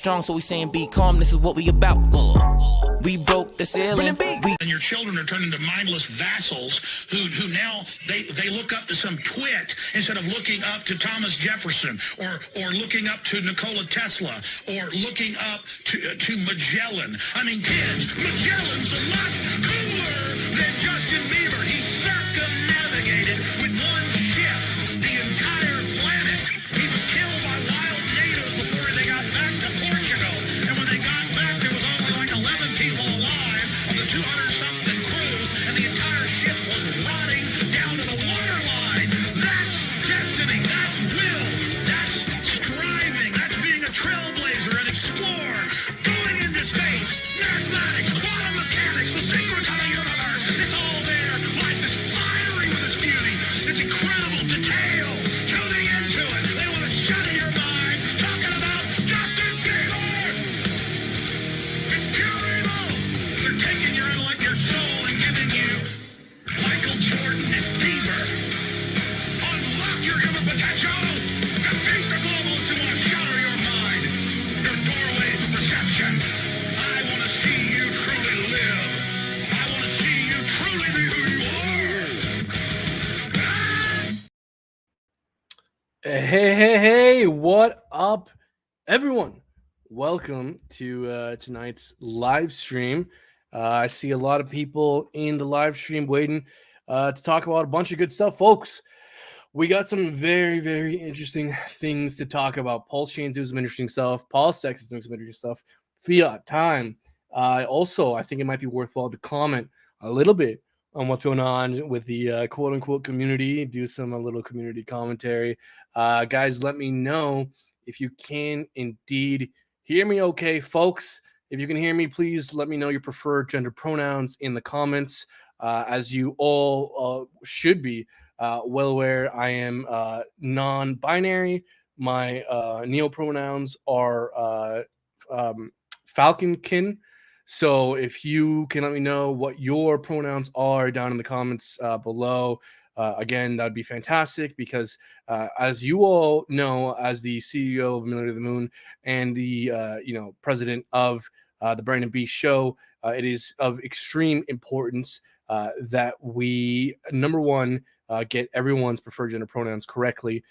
strong, so we saying be calm. This is what we about. We broke the ceiling. And your children are turned into mindless vassals who now they look up to some twit instead of looking up to Thomas Jefferson or looking up to Nikola Tesla or looking up to Magellan. I mean, kids, Magellan's a lot cooler than Justin Bieber. He circumnavigated with one ship the entire planet. He was killed by wild natives before they got back to Portugal. And when they got back, there was only like 11 people alive of the 200-something crew, and the entire ship was rotting down to the waterline. That's destiny. That's will. That's striving. That's being a trailblazer, an explorer, going into space, mathematics, quantum mechanics, the secrets of the universe. It's all there. Life is fiery with its beauty. It's incredible detail. Tuning into it. They want to shut your mind. Talking about Justin Bieber. It's pure evil. They're taking your intellect, your soul, and giving you Michael Jordan and Bieber. Unlock your human potential. Defeat the globalists who want to shatter your mind. Your doorways of perception. I want to see you truly live. I want to see you truly be who you are. Hey, what up, everyone? Welcome to tonight's live stream. I see a lot of people in the live stream waiting to talk about a bunch of good stuff. Folks, we got some very, very interesting things to talk about. PulseChain's doing some interesting stuff. PulseX is doing some interesting stuff. Fiat time. Also, I think it might be worthwhile to comment a little bit on what's going on with the quote-unquote community, do some a little community commentary. Guys, let me know if you can indeed hear me okay. Folks, if you can hear me, please let me know your preferred gender pronouns in the comments, as you all should be well aware. I am non-binary. My neopronouns are falconkin. So if you can let me know what your pronouns are down in the comments below, again, that'd be fantastic, because as you all know, as the CEO of Miller to the Moon and the president of the Brandon B Show, it is of extreme importance that we, number one, get everyone's preferred gender pronouns correctly,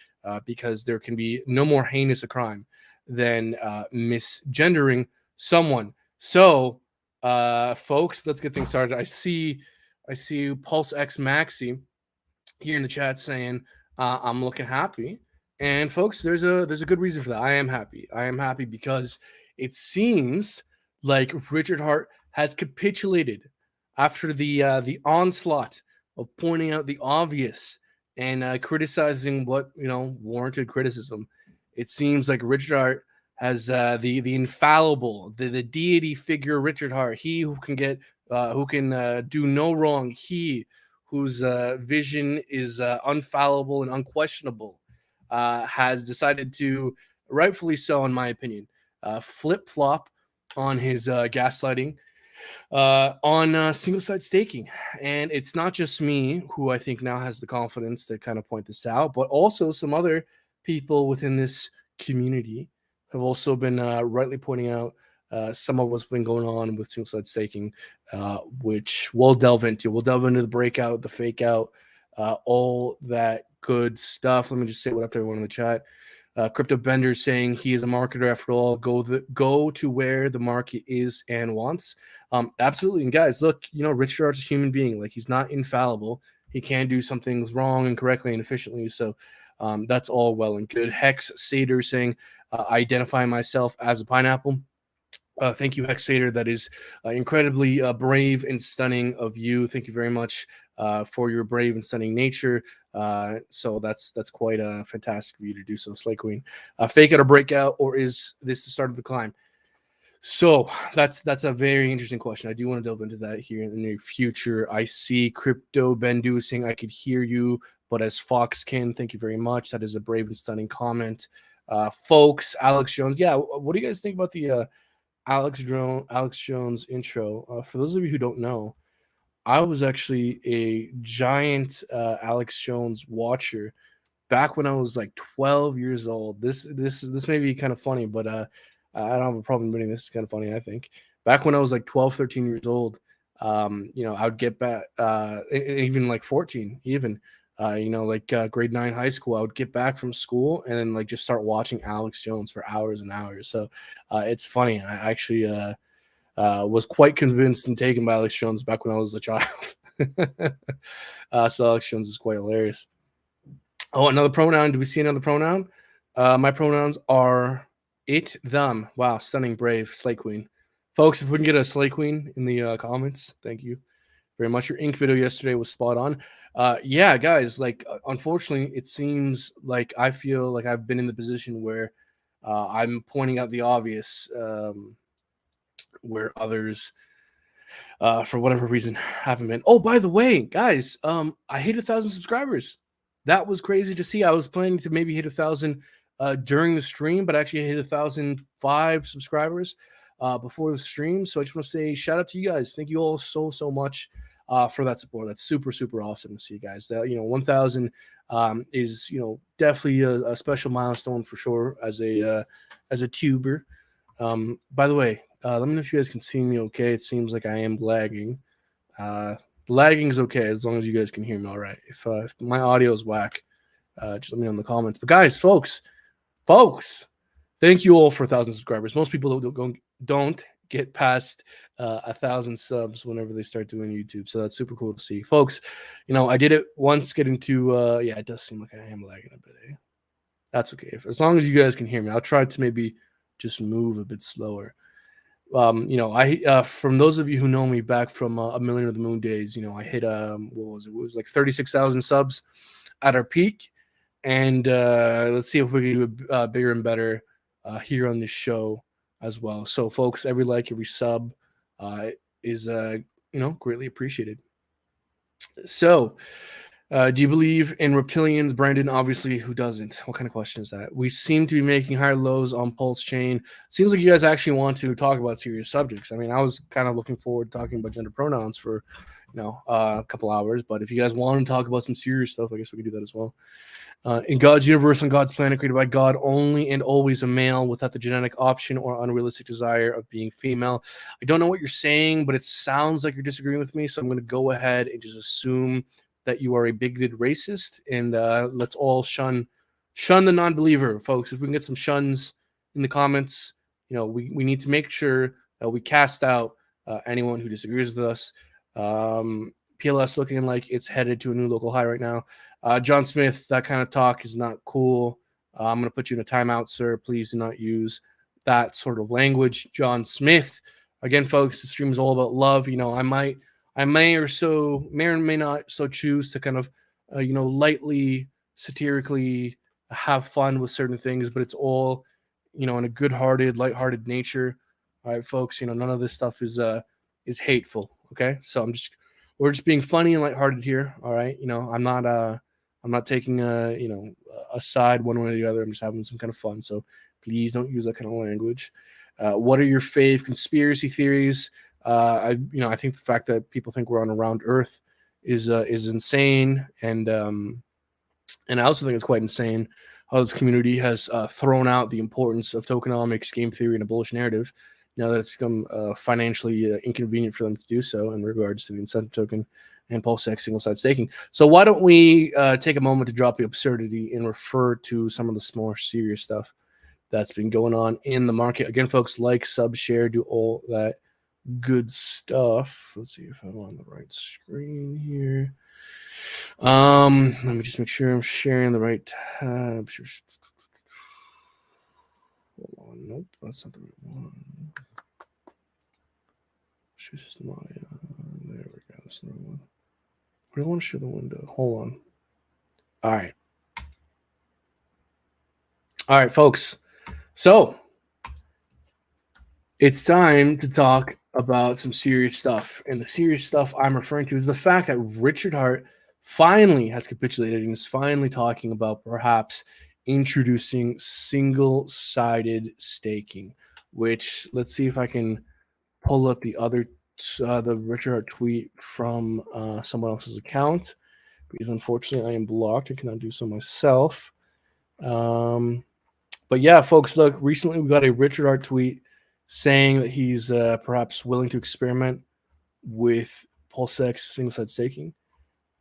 because there can be no more heinous a crime than misgendering someone. So folks, let's get things started. I see PulseX Maxi here in the chat saying I'm looking happy, and folks, there's a good reason for that. I am happy because it seems like Richard Hart has capitulated after the onslaught of pointing out the obvious and criticizing what warranted criticism. It seems like Richard Hart has the infallible, the deity figure Richard Hart, he who can do no wrong, he whose vision is unfallible and unquestionable, has decided to, rightfully so in my opinion, flip-flop on his gaslighting on single-side staking. And it's not just me who I think now has the confidence to kind of point this out, but also some other people within this community have also been rightly pointing out some of what's been going on with single-side staking, which we'll delve into. We'll delve into the breakout, the fake out, all that good stuff. Let me just say what up to everyone in the chat. Crypto Bender saying he is a marketer after all. Go to where the market is and wants. Absolutely. And guys, look, Richard Hart's a human being. Like, he's not infallible. He can do some things wrong and correctly and efficiently. So that's all well and good. Hex Sader saying, I identify myself as a pineapple. Thank you, Hex Sader. That is incredibly brave and stunning of you. Thank you very much for your brave and stunning nature. So that's quite fantastic of you to do so, Slay Queen. Fake out or breakout, or is this the start of the climb? So that's a very interesting question. I do want to delve into that here in the near future. I see Crypto Bendu saying I could hear you, but as Foxkin, thank you very much. That is a brave and stunning comment. Folks, Alex Jones. Yeah, what do you guys think about the Alex Jones intro? For those of you who don't know, I was actually a giant Alex Jones watcher back when I was like 12 years old. This may be kind of funny, but I don't have a problem admitting this is kind of funny. I think back when I was like 12, 13 years old, I would get back, even like 14, even, like grade 9 high school, I would get back from school and then like just start watching Alex Jones for hours and hours. So it's funny. I actually was quite convinced and taken by Alex Jones back when I was a child. So Alex Jones is quite hilarious. Oh, another pronoun. Do we see another pronoun? My pronouns are it, them. Wow, stunning, brave, Slay Queen. Folks, if we can get a Slay Queen in the comments, thank you very much. Your ink video yesterday was spot on. Yeah, guys, like, unfortunately, it seems like I feel like I've been in the position where I'm pointing out the obvious, where others for whatever reason haven't been. Oh, by the way, guys, I hit 1,000 subscribers. That was crazy to see. I was planning to maybe hit 1,000 during the stream, but actually I hit 1,005 subscribers before the stream. So I just want to say shout out to you guys. Thank you all so much for that support. That's super awesome to see, guys. That 1,000 is definitely a special milestone for sure as a tuber. By the way, let me know if you guys can see me okay. It seems like I am lagging. Lagging is okay as long as you guys can hear me all right. If my audio is whack, just let me know in the comments. But guys, folks, thank you all for 1,000 subscribers. Most people don't get past 1,000 subs whenever they start doing YouTube. So that's super cool to see. Folks, I did it once getting to, yeah, it does seem like I am lagging a bit. That's okay. As long as you guys can hear me, I'll try to maybe just move a bit slower. I from those of you who know me back from A Million of the Moon days, I hit what was it? It was like 36,000 subs at our peak, and let's see if we can do bigger and better here on this show as well. So, folks, every like, every sub is greatly appreciated. So, do you believe in reptilians, Brandon? Obviously, who doesn't? What kind of question is that? We seem to be making higher lows on PulseChain. Seems like you guys actually want to talk about serious subjects. I mean, I was kind of looking forward to talking about gender pronouns for, a couple hours. But if you guys want to talk about some serious stuff, I guess we could do that as well. In God's universe, on God's planet, created by God, only and always a male without the genetic option or unrealistic desire of being female. I don't know what you're saying, but it sounds like you're disagreeing with me. So I'm going to go ahead and just assume that you are a bigoted racist, and let's all shun the non-believer, folks. If we can get some shuns in the comments, we need to make sure that we cast out anyone who disagrees with us. PLS looking like it's headed to a new local high right now. John Smith, that kind of talk is not cool. I'm going to put you in a timeout, sir. Please do not use that sort of language. John Smith. Again, folks, the stream is all about love. I may or may not so choose to kind of, lightly, satirically have fun with certain things, but it's all, in a good-hearted, lighthearted nature. All right, folks, none of this stuff is hateful. Okay, so we're just being funny and lighthearted here. All right, I'm not taking a side one way or the other. I'm just having some kind of fun. So please don't use that kind of language. What are your fave conspiracy theories? I think the fact that people think we're on a round Earth is insane, and I also think it's quite insane how this community has thrown out the importance of tokenomics, game theory, and a bullish narrative now that it's become financially inconvenient for them to do so in regards to the incentive token and PulseX single-side staking. So why don't we take a moment to drop the absurdity and refer to some of the more serious stuff that's been going on in the market. Again, folks, like, sub, share, do all that good stuff. Let's see if I'm on the right screen here. Let me just make sure I'm sharing the right tab. Hold on. Nope, that's not the right one. There we go. That's the right one. I don't want to share the window. Hold on. All right, folks. So it's time to talk about some serious stuff. And the serious stuff I'm referring to is the fact that Richard Hart finally has capitulated and is finally talking about perhaps introducing single-sided staking, which, let's see if I can pull up the Richard Hart tweet from someone else's account, because unfortunately I am blocked. I cannot do so myself. But yeah, folks, look, recently we got a Richard Art tweet saying that he's perhaps willing to experiment with PulseX single-side staking.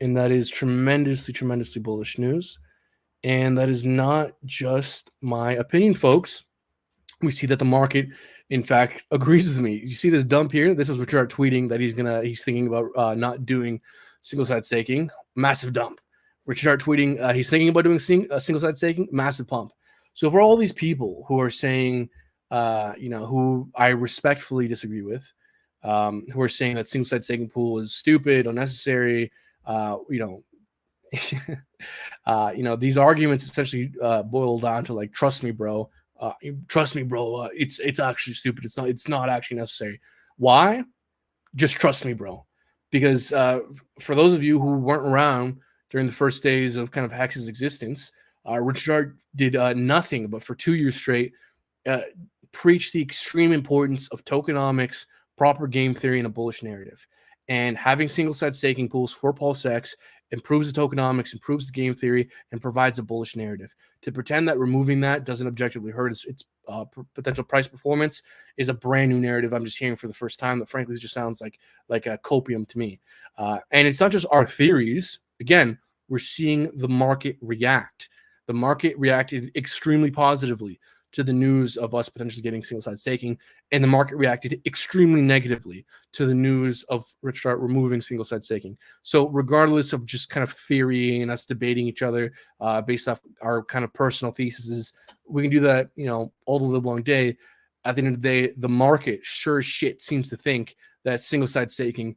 And that is tremendously bullish news. And that is not just my opinion, folks. We see that the market, in fact, agrees with me. You see this dump here? This was Richard tweeting that he's thinking about not doing single-side staking. Massive dump. Richard tweeting he's thinking about doing single-side staking. Massive pump. So for all these people who are saying, who I respectfully disagree with, who are saying that single-side staking pool is stupid, unnecessary, these arguments essentially boil down to like, trust me, bro. It's actually stupid. It's not actually necessary. Why? Just trust me, bro. Because for those of you who weren't around during the first days of kind of Hex's existence, Richard did nothing but for 2 years straight preach the extreme importance of tokenomics, proper game theory, and a bullish narrative. And having single-side staking pools for PulseX improves the tokenomics, improves the game theory, and provides a bullish narrative. To pretend that removing that doesn't objectively hurt its potential price performance is a brand new narrative I'm just hearing for the first time that frankly just sounds like a copium to me. And it's not just our theories. Again, we're seeing the market react. The market reacted extremely positively to the news of us potentially getting single-side staking, and the market reacted extremely negatively to the news of Richard Art removing single-side staking. So regardless of just kind of theory and us debating each other based off our kind of personal theses, we can do that, all the live long day. At the end of the day, the market sure as shit seems to think that single-side staking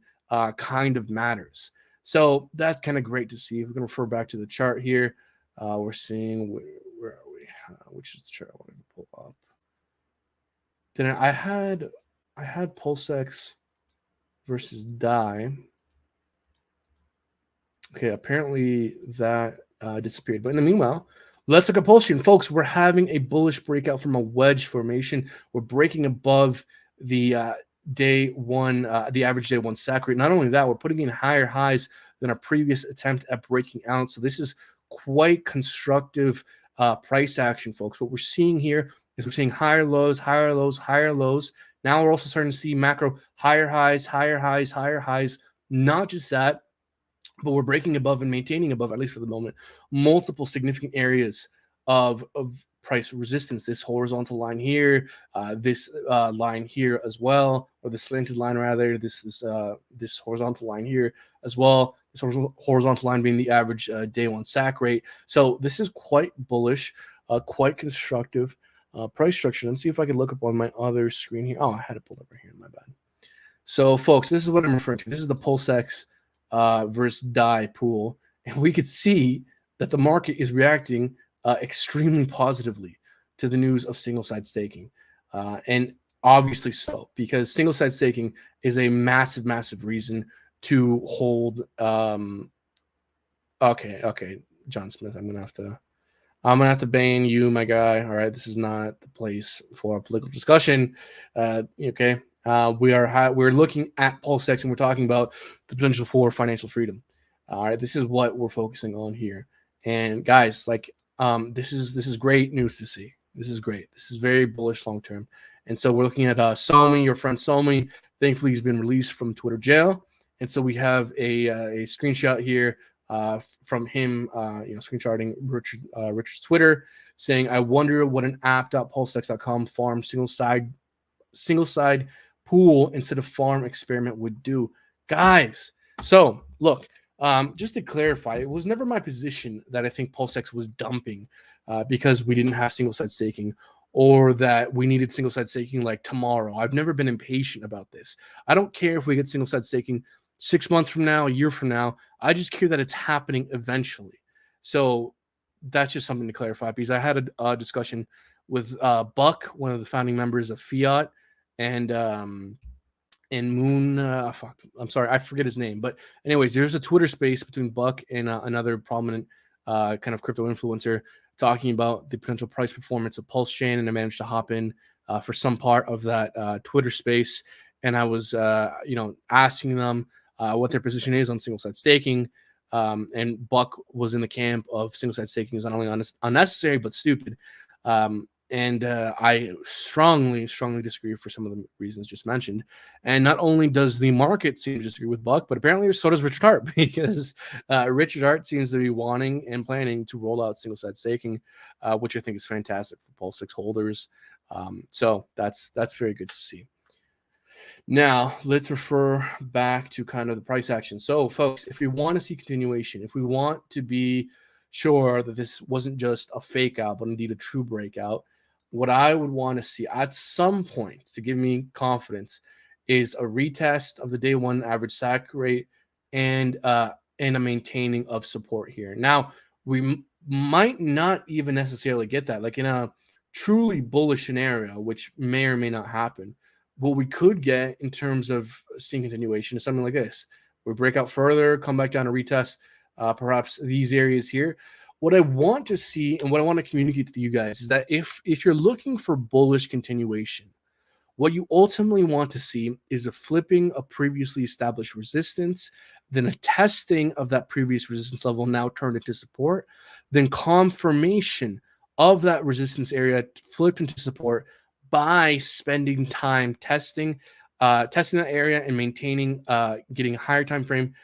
kind of matters. So that's kind of great to see. If we're going to refer back to the chart here, we're seeing where are we? Which is the chart I wanted to pull up. Then I had PulseX versus DAI. Okay, apparently that disappeared. But in the meanwhile, let's look at PulseChain. Folks, we're having a bullish breakout from a wedge formation. We're breaking above the day one, the average day one sack rate. Not only that, we're putting in higher highs than our previous attempt at breaking out. So this is quite constructive price action, folks. What we're seeing here is we're seeing higher lows, higher lows, higher lows. Now we're also starting to see macro higher highs, higher highs, higher highs. Not just that, but we're breaking above and maintaining above, at least for the moment, multiple significant areas of price resistance. This horizontal line here, this line here as well, or the slanted line rather, this horizontal line here as well. This horizontal line being the average day one sack rate. So this is quite bullish, quite constructive price structure. Let's see if I can look up on my other screen here. Oh, I had it pulled up right here. My bad. So, folks, this is what I'm referring to. This is the PulseX versus DAI pool, and we could see that the market is reacting extremely positively to the news of single-side staking, and obviously so, because single-side staking is a massive reason to hold. Okay, John Smith, I'm gonna have to ban you, my guy. All right, this is not the place for a political discussion. Okay. We're looking at PulseX and we're talking about the potential for financial freedom. All right, this is what we're focusing on here. And guys, this is great news to see. This is great. This is very bullish long term. And so we're looking at Somi, your friend Somi. Thankfully, he's been released from Twitter jail. And so we have a screenshot here from him, screenshotting Richard's Twitter, saying, "I wonder what an app.pulsex.com farm single side pool instead of farm experiment would do." Guys, so look, just to clarify, it was never my position that I think PulseX was dumping because we didn't have single side staking, or that we needed single side staking like tomorrow. I've never been impatient about this. I don't care if we get single side staking 6 months from now, a year from now. I just care that it's happening eventually. So that's just something to clarify, because I had a discussion with Buck, one of the founding members of Fiat, and Moon. I'm sorry, I forget his name. But anyways, there's a Twitter space between Buck and another prominent kind of crypto influencer talking about the potential price performance of PulseChain, and I managed to hop in for some part of that Twitter space, and I was asking them what their position is on single side staking. And Buck was in the camp of single side staking is not only unnecessary but stupid. And I strongly, strongly disagree for some of the reasons just mentioned. And not only does the market seem to disagree with Buck, but apparently so does Richard Hart, because Richard Hart seems to be wanting and planning to roll out single side staking, which I think is fantastic for PulseX holders. So that's very good to see. Now, let's refer back to kind of the price action. So, folks, if we want to see continuation, if we want to be sure that this wasn't just a fake out, but indeed a true breakout, what I would want to see at some point to give me confidence is a retest of the day one average sack rate and a maintaining of support here. Now, we might not even necessarily get that, like in a truly bullish scenario, which may or may not happen. What we could get in terms of seeing continuation is something like this. We break out further, come back down to retest perhaps these areas here. What I want to see and what I want to communicate to you guys is that if you're looking for bullish continuation, what you ultimately want to see is a flipping of previously established resistance, then a testing of that previous resistance level now turned into support, then confirmation of that resistance area flipped into support by spending time testing that area and maintaining, getting a higher time frame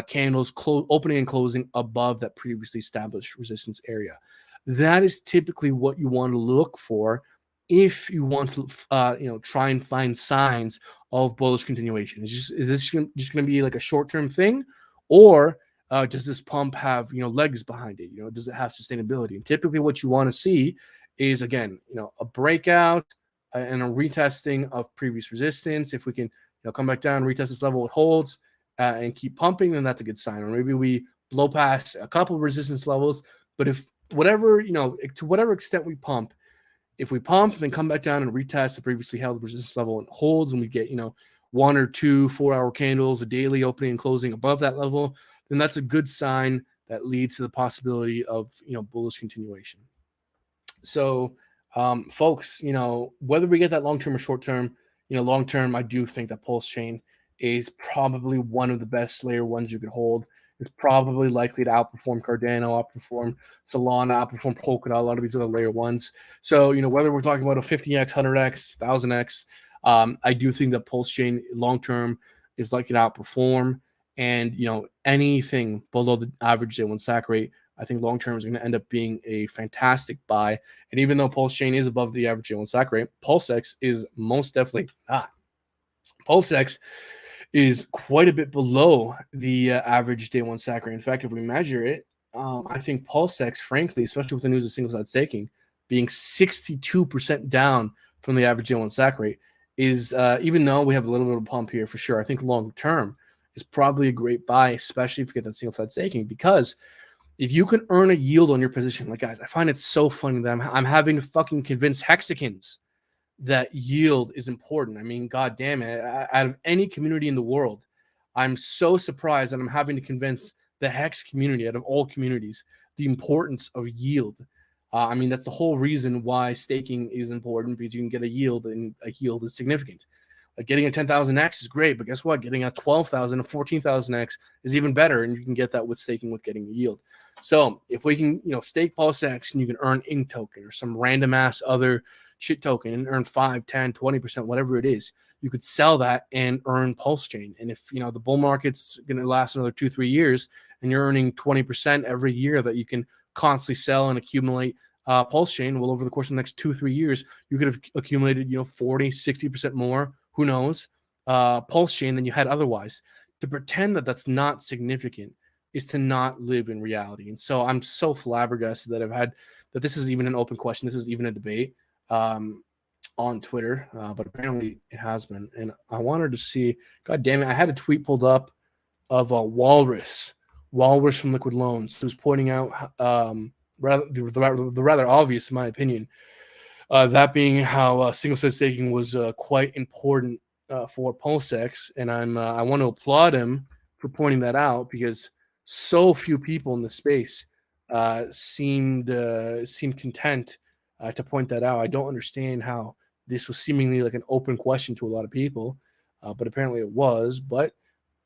candles opening and closing above that previously established resistance area. That is typically what you want to look for if you want to, try and find signs of bullish continuation. Is this just going to be like a short-term thing, or does this pump have legs behind it? Does it have sustainability? And typically, what you want to see is, again, a breakout and a retesting of previous resistance. If we can come back down, retest this level, it holds, and keep pumping, then that's a good sign. Or maybe we blow past a couple of resistance levels. But if whatever, to whatever extent we pump, if we pump, then come back down and retest the previously held resistance level and holds, and we get, 1 or 2 4-hour candles, a daily opening and closing above that level, then that's a good sign that leads to the possibility of, bullish continuation. So, folks, whether we get that long-term or short-term, long-term, I do think that PulseChain is probably one of the best layer ones you could hold. It's probably likely to outperform Cardano, outperform Solana, outperform Polkadot, a lot of these other layer ones. So, whether we're talking about a 50x, 100x, 1000x, I do think that PulseChain long-term is likely to outperform. And, anything below the average day one sack rate, I think long-term is going to end up being a fantastic buy. And even though PulseChain is above the average day one sack rate, PulseX is most definitely not. PulseX is quite a bit below the average day one sack rate. In fact, if we measure it, I think PulseX, frankly, especially with the news of single-side staking, being 62% down from the average day one sack rate, is, even though we have a little bit of pump here for sure, I think long-term is probably a great buy, especially if you get that single-side staking, because if you can earn a yield on your position, like, guys, I find it so funny that I'm having to fucking convince Hexicans that yield is important. I mean, God damn it. Out of any community in the world, I'm so surprised that I'm having to convince the Hex community, out of all communities, the importance of yield. I mean, that's the whole reason why staking is important, because you can get a yield, and a yield is significant. Like, getting a 10,000x is great, but guess what? Getting a 12,000, a 14,000x is even better, and you can get that with staking, with getting a yield. So if we can, stake PulseX and you can earn Ink token or some random ass other shit token and earn 5, 10, 20%, whatever it is, you could sell that and earn PulseChain. And if, the bull market's going to last another 2-3 years and you're earning 20% every year that you can constantly sell and accumulate PulseChain, well, over the course of the next 2-3 years, you could have accumulated, 40, 60% more, who knows, PulseChain than you had otherwise. To pretend that that's not significant is to not live in reality. And so I'm so flabbergasted that that this is even an open question. This is even a debate on Twitter, but apparently it has been. And I wanted to see, God damn it, I had a tweet pulled up of a Walrus from Liquid Loans, who's pointing out the rather obvious, in my opinion, that being how single-side staking was quite important for PulseX. And I want to applaud him for pointing that out, because so few people in the space seemed content to point that out. I don't understand how this was seemingly like an open question to a lot of people, but apparently it was, but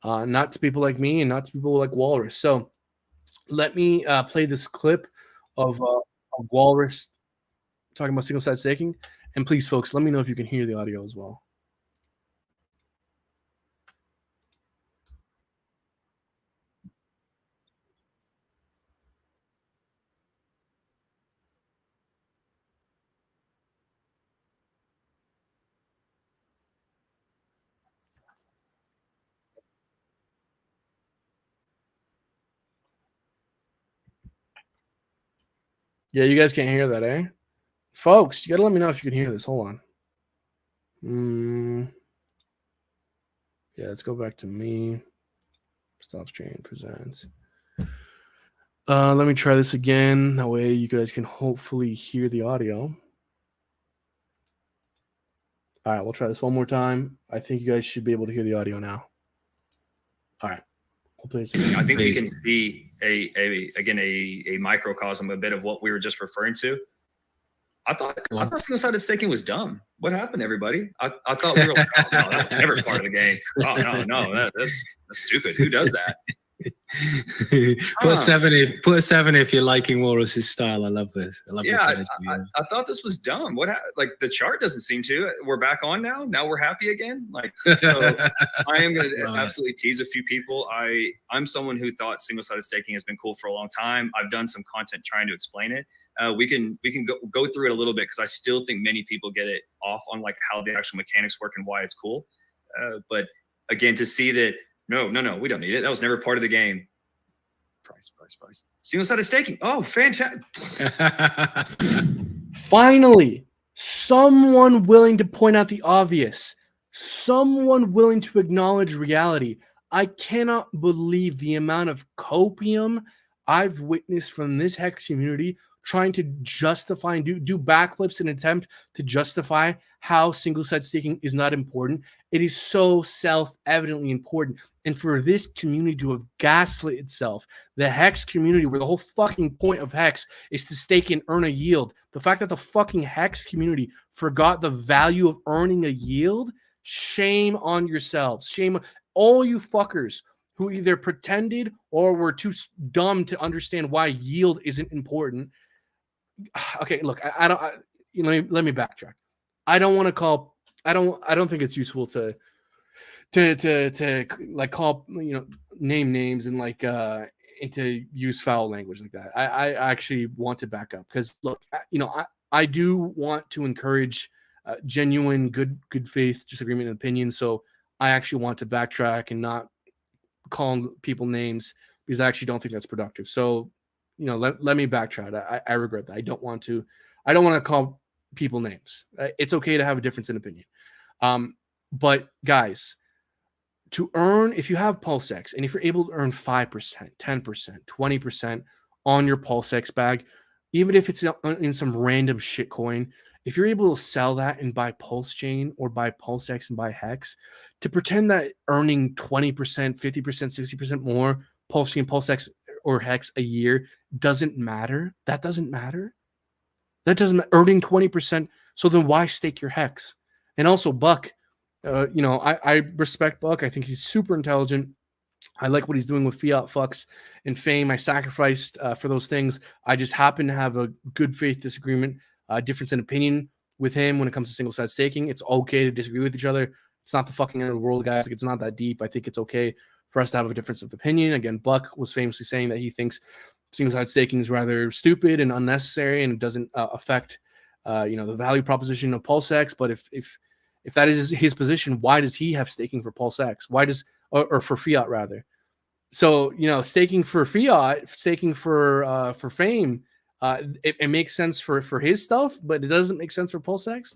not to people like me and not to people like Walrus. So let me play this clip of Walrus talking about single side staking. And please, folks, let me know if you can hear the audio as well. Yeah, you guys can't hear that, eh? Folks, you got to let me know if you can hear this. Hold on. Yeah, let's go back to me. Stops Chain presents. Let me try this again. That way you guys can hopefully hear the audio. All right, we'll try this one more time. I think you guys should be able to hear the audio now. All right. I think we can see a microcosm, a bit of what we were just referring to. I thought single-sided staking was dumb. What happened, everybody? I thought we were like, oh, no, that's never part of the game. Oh no, that's stupid. Who does that? Put a seven if you're liking Walrus's style. I love this. I love this. I thought this was dumb. Like the chart doesn't seem to. We're back on now. Now we're happy again. Like, so I am going to absolutely tease a few people. I'm someone who thought single-sided staking has been cool for a long time. I've done some content trying to explain it. We can go through it a little bit because I still think many people get it off on like how the actual mechanics work and why it's cool. But again, to see that no, we don't need it. That was never part of the game. Price. Single-sided staking. Oh, fantastic. Finally, someone willing to point out the obvious. Someone willing to acknowledge reality. I cannot believe the amount of copium I've witnessed from this Hex community trying to justify and do backflips in an attempt to justify how single-sided staking is not important. It is so self-evidently important. And for this community to have gaslit itself, the Hex community, where the whole fucking point of Hex is to stake and earn a yield, the fact that the fucking Hex community forgot the value of earning a yield, shame on yourselves. Shame on all you fuckers who either pretended or were too dumb to understand why yield isn't important. Okay, look, I don't. Let me backtrack. I don't want to call. I don't think it's useful to like call name names and like and to use foul language like that. I actually want to back up because look, I do want to encourage genuine good faith disagreement and opinion. So I actually want to backtrack and not call people names because I actually don't think that's productive. So let me backtrack. I regret that. I don't want to call people names. It's okay to have a difference in opinion. But guys, to earn, if you have PulseX and if you're able to earn 5%, 10%, 20% on your PulseX bag, even if it's in some random shit coin, if you're able to sell that and buy PulseChain or buy PulseX and buy Hex, to pretend that earning 20%, 50%, 60% more PulseChain, PulseX, or Hex a year doesn't matter. That doesn't matter. That doesn't matter. Earning 20%. So then why stake your Hex? And also Buck, I respect Buck. I think he's super intelligent. I like what he's doing with fiat fucks and fame. I sacrificed for those things. I just happen to have a good faith disagreement, difference in opinion with him when it comes to single-sided staking. It's okay to disagree with each other. It's not the fucking end of the world, guys. Like, it's not that deep. I think it's okay for us to have a difference of opinion. Again, Buck was famously saying that he thinks single-sided staking is rather stupid and unnecessary, and it doesn't affect, the value proposition of PulseX. But if that is his position, why does he have staking for PulseX? Why does or for fiat rather? So staking for fiat, staking for fame, it makes sense for his stuff, but it doesn't make sense for PulseX.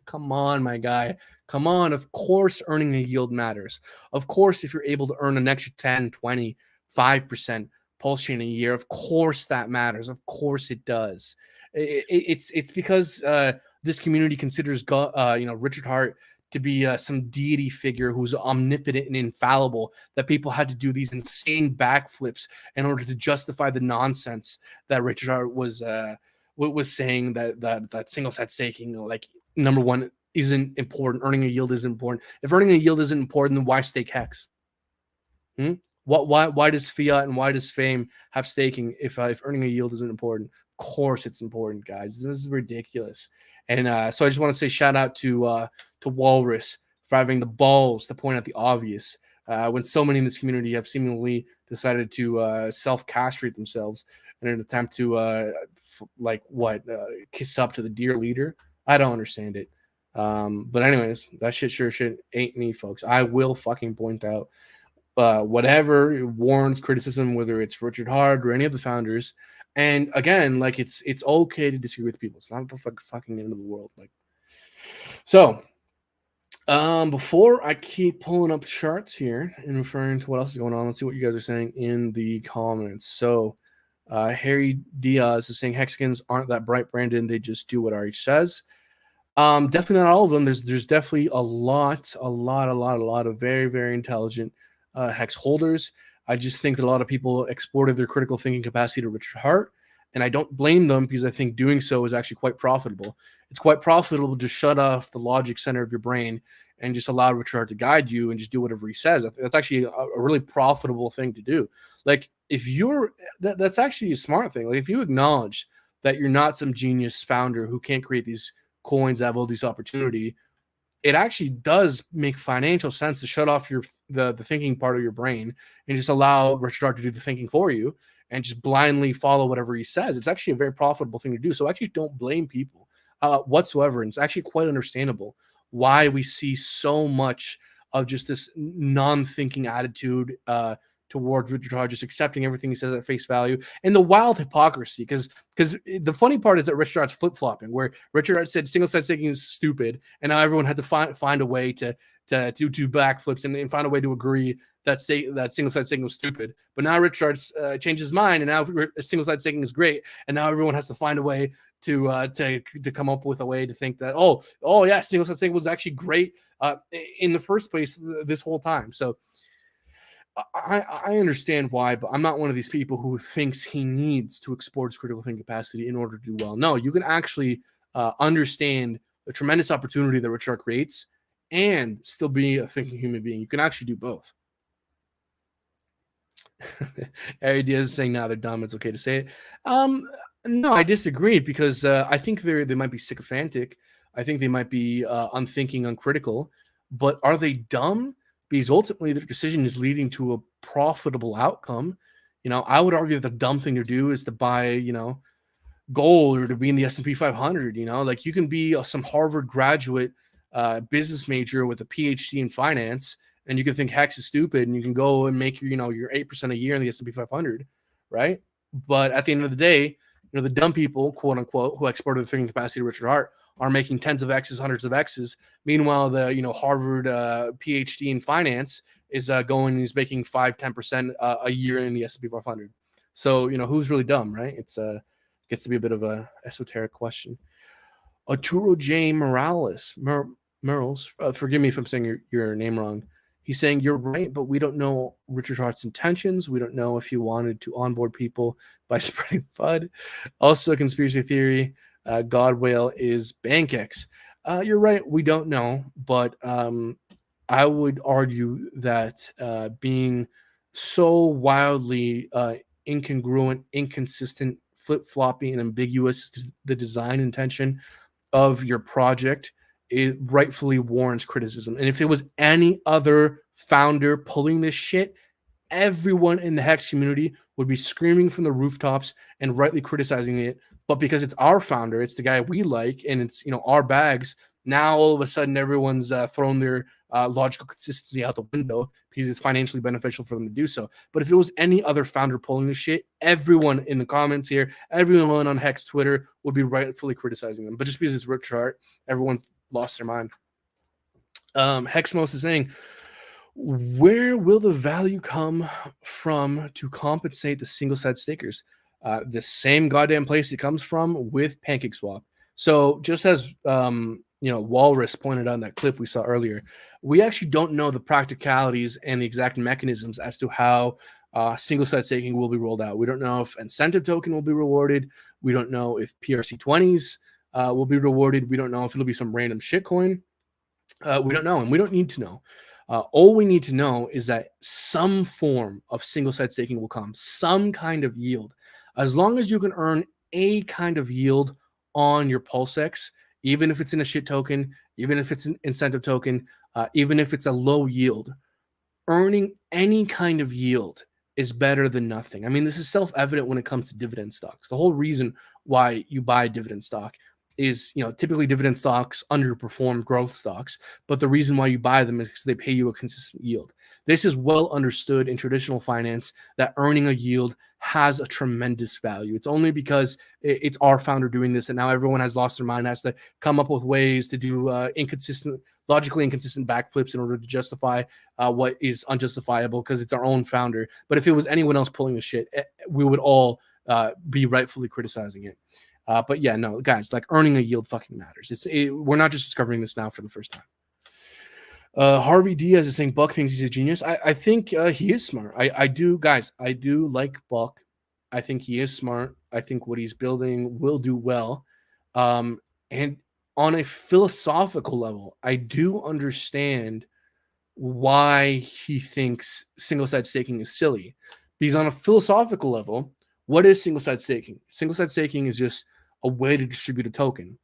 Come on, my guy. Come on. Of course, earning a yield matters. Of course, if you're able to earn an extra 10, 20, 5% PulseChain a year, of course that matters. Of course it does. It's because this community considers Richard Hart to be some deity figure who's omnipotent and infallible, that people had to do these insane backflips in order to justify the nonsense that Richard Hart was saying that single-sided staking, like, number one, isn't important. Earning a yield isn't important. If earning a yield isn't important, then why stake Hex? Why does fiat and why does fame have staking if earning a yield isn't important? Of course it's important, guys. This is ridiculous. And so I just want to say shout out to Walrus for having the balls to point out the obvious when so many in this community have seemingly decided to self-castrate themselves in an attempt to kiss up to the dear leader. I don't understand it. But anyways, that shit ain't me, folks. I will fucking point out whatever warrants criticism, whether it's Richard Hart or any of the founders. And again, like it's okay to disagree with people. It's not the fucking end of the world. Like, so before I keep pulling up charts here and referring to what else is going on, let's see what you guys are saying in the comments. So Harry Diaz is saying Hexagons aren't that bright, Brandon. They just do what RH says. Definitely not all of them. There's definitely a lot of very, very intelligent hex holders. I just think that a lot of people exported their critical thinking capacity to Richard Hart, and I don't blame them because I think doing so is actually quite profitable. It's quite profitable to shut off the logic center of your brain and just allow Richard Hart to guide you and just do whatever he says. That's actually a really profitable thing to do. Like if you're that's actually a smart thing. Like if you acknowledge that you're not some genius founder who can't create these coins that have all this opportunity, it actually does make financial sense to shut off the thinking part of your brain and just allow Richard Hart to do the thinking for you and just blindly follow whatever he says. It's actually a very profitable thing to do. So I actually don't blame people whatsoever. And it's actually quite understandable why we see so much of just this non-thinking attitude towards Richard Hart, just accepting everything he says at face value, and the wild hypocrisy. Because the funny part is that Richard Hart's flip-flopping, where Richard Hart said single-side staking is stupid, and now everyone had to find a way to do backflips and find a way to agree that single-side staking was stupid. But now Richard Hart's changed his mind, and now single-side staking is great, and now everyone has to find a way to come up with a way to think that oh yeah, single-side staking was actually great in the first place this whole time. So I understand why, but I'm not one of these people who thinks he needs to export his critical thinking capacity in order to do well. No, you can actually understand the tremendous opportunity that Richard Hart creates and still be a thinking human being. You can actually do both. Ari Diaz is saying, "Now they're dumb. It's okay to say it." No, I disagree because I think they might be sycophantic. I think they might be unthinking, uncritical. But are they dumb? Because ultimately their decision is leading to a profitable outcome. I would argue that the dumb thing to do is to buy, gold or to be in the S&P 500. Like you can be some Harvard graduate business major with a PhD in finance, and you can think Hex is stupid, and you can go and make your 8% a year in the S&P 500, right? But at the end of the day, the dumb people, quote unquote, who exported the thinking capacity to Richard Hart are making tens of X's, hundreds of X's. Meanwhile, the Harvard PhD in finance is going and he's making 5-10% a year in the S&P 500. So who's really dumb, right? It's gets to be a bit of a esoteric question. Arturo J. Morales, forgive me if I'm saying your name wrong. He's saying you're right, but we don't know Richard Hart's intentions. We don't know if he wanted to onboard people by spreading FUD. Also, conspiracy theory. God Whale is BankX. You're right. We don't know, but I would argue that being so wildly incongruent, inconsistent, flip-floppy, and ambiguous to the design intention of your project, it rightfully warrants criticism. And if it was any other founder pulling this shit, everyone in the Hex community would be screaming from the rooftops and rightly criticizing it. But because it's our founder, it's the guy we like, and it's our bags, now all of a sudden everyone's thrown their logical consistency out the window because it's financially beneficial for them to do so. But if it was any other founder pulling this shit, everyone in the comments here, everyone on Hex Twitter would be rightfully criticizing them. But just because it's Richard Hart, everyone lost their mind. Hexmos is saying, where will the value come from to compensate the single-side stakers? The same goddamn place it comes from with PancakeSwap. So just as Walrus pointed out in that clip we saw earlier, we actually don't know the practicalities and the exact mechanisms as to how single-side staking will be rolled out. We don't know if incentive token will be rewarded. We don't know if PRC20s will be rewarded. We don't know if it'll be some random shitcoin. We don't know, and we don't need to know. All we need to know is that some form of single-side staking will come, some kind of yield. As long as you can earn a kind of yield on your PulseX, even if it's in a shit token, even if it's an incentive token, even if it's a low yield, earning any kind of yield is better than nothing. I mean, this is self-evident when it comes to dividend stocks. The whole reason why you buy dividend stock is, typically dividend stocks underperform growth stocks, but the reason why you buy them is because they pay you a consistent yield. This is well understood in traditional finance that earning a yield has a tremendous value. It's only because it's our founder doing this, and now everyone has lost their mind, has to come up with ways to do logically inconsistent backflips in order to justify what is unjustifiable because it's our own founder. But if it was anyone else pulling the shit, we would all be rightfully criticizing it. But yeah, no, guys, like earning a yield fucking matters. We're not just discovering this now for the first time. Harvey Diaz is saying Buck thinks he's a genius. I think he is smart. I do, guys. I do like Buck. I think he is smart. I think what he's building will do well. And on a philosophical level, I do understand why he thinks single-side staking is silly. Because on a philosophical level, what is single-side staking? Single-side staking is just a way to distribute a token.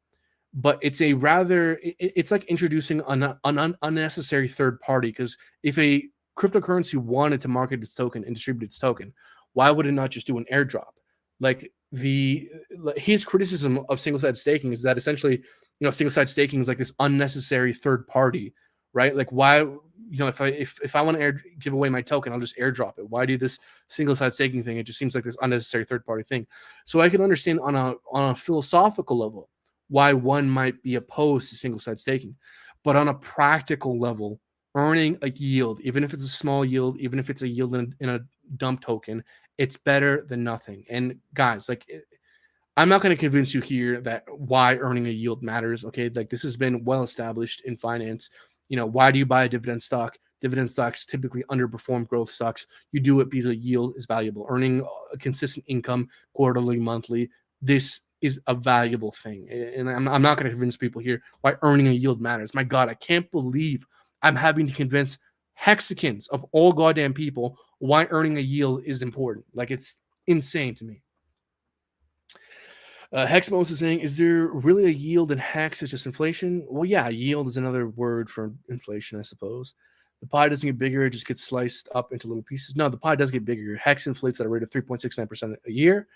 But it's it's like introducing an unnecessary third party, because if a cryptocurrency wanted to market its token and distribute its token, why would it not just do an airdrop? Like his criticism of single-side staking is that essentially, single-side staking is like this unnecessary third party, right? Like why, if I want to give away my token, I'll just airdrop it. Why do this single-side staking thing? It just seems like this unnecessary third party thing. So I can understand on a philosophical level why one might be opposed to single-side staking. But on a practical level, earning a yield, even if it's a small yield, even if it's a yield in a dump token, it's better than nothing. And guys, I'm not going to convince you here that why earning a yield matters, okay? Like, this has been well established in finance. Why do you buy a dividend stock? Dividend stocks typically underperform growth stocks. You do it because a yield is valuable. Earning a consistent income quarterly, monthly, this is a valuable thing. And I'm not going to convince people here why earning a yield matters. My God, I can't believe I'm having to convince hexagons of all goddamn people why earning a yield is important. Like, it's insane to me. Hexmos is saying, is there really a yield in Hex? It's just inflation? Well, yeah, yield is another word for inflation, I suppose. The pie doesn't get bigger, it just gets sliced up into little pieces. No, the pie does get bigger. Hex inflates at a rate of 3.69% a year,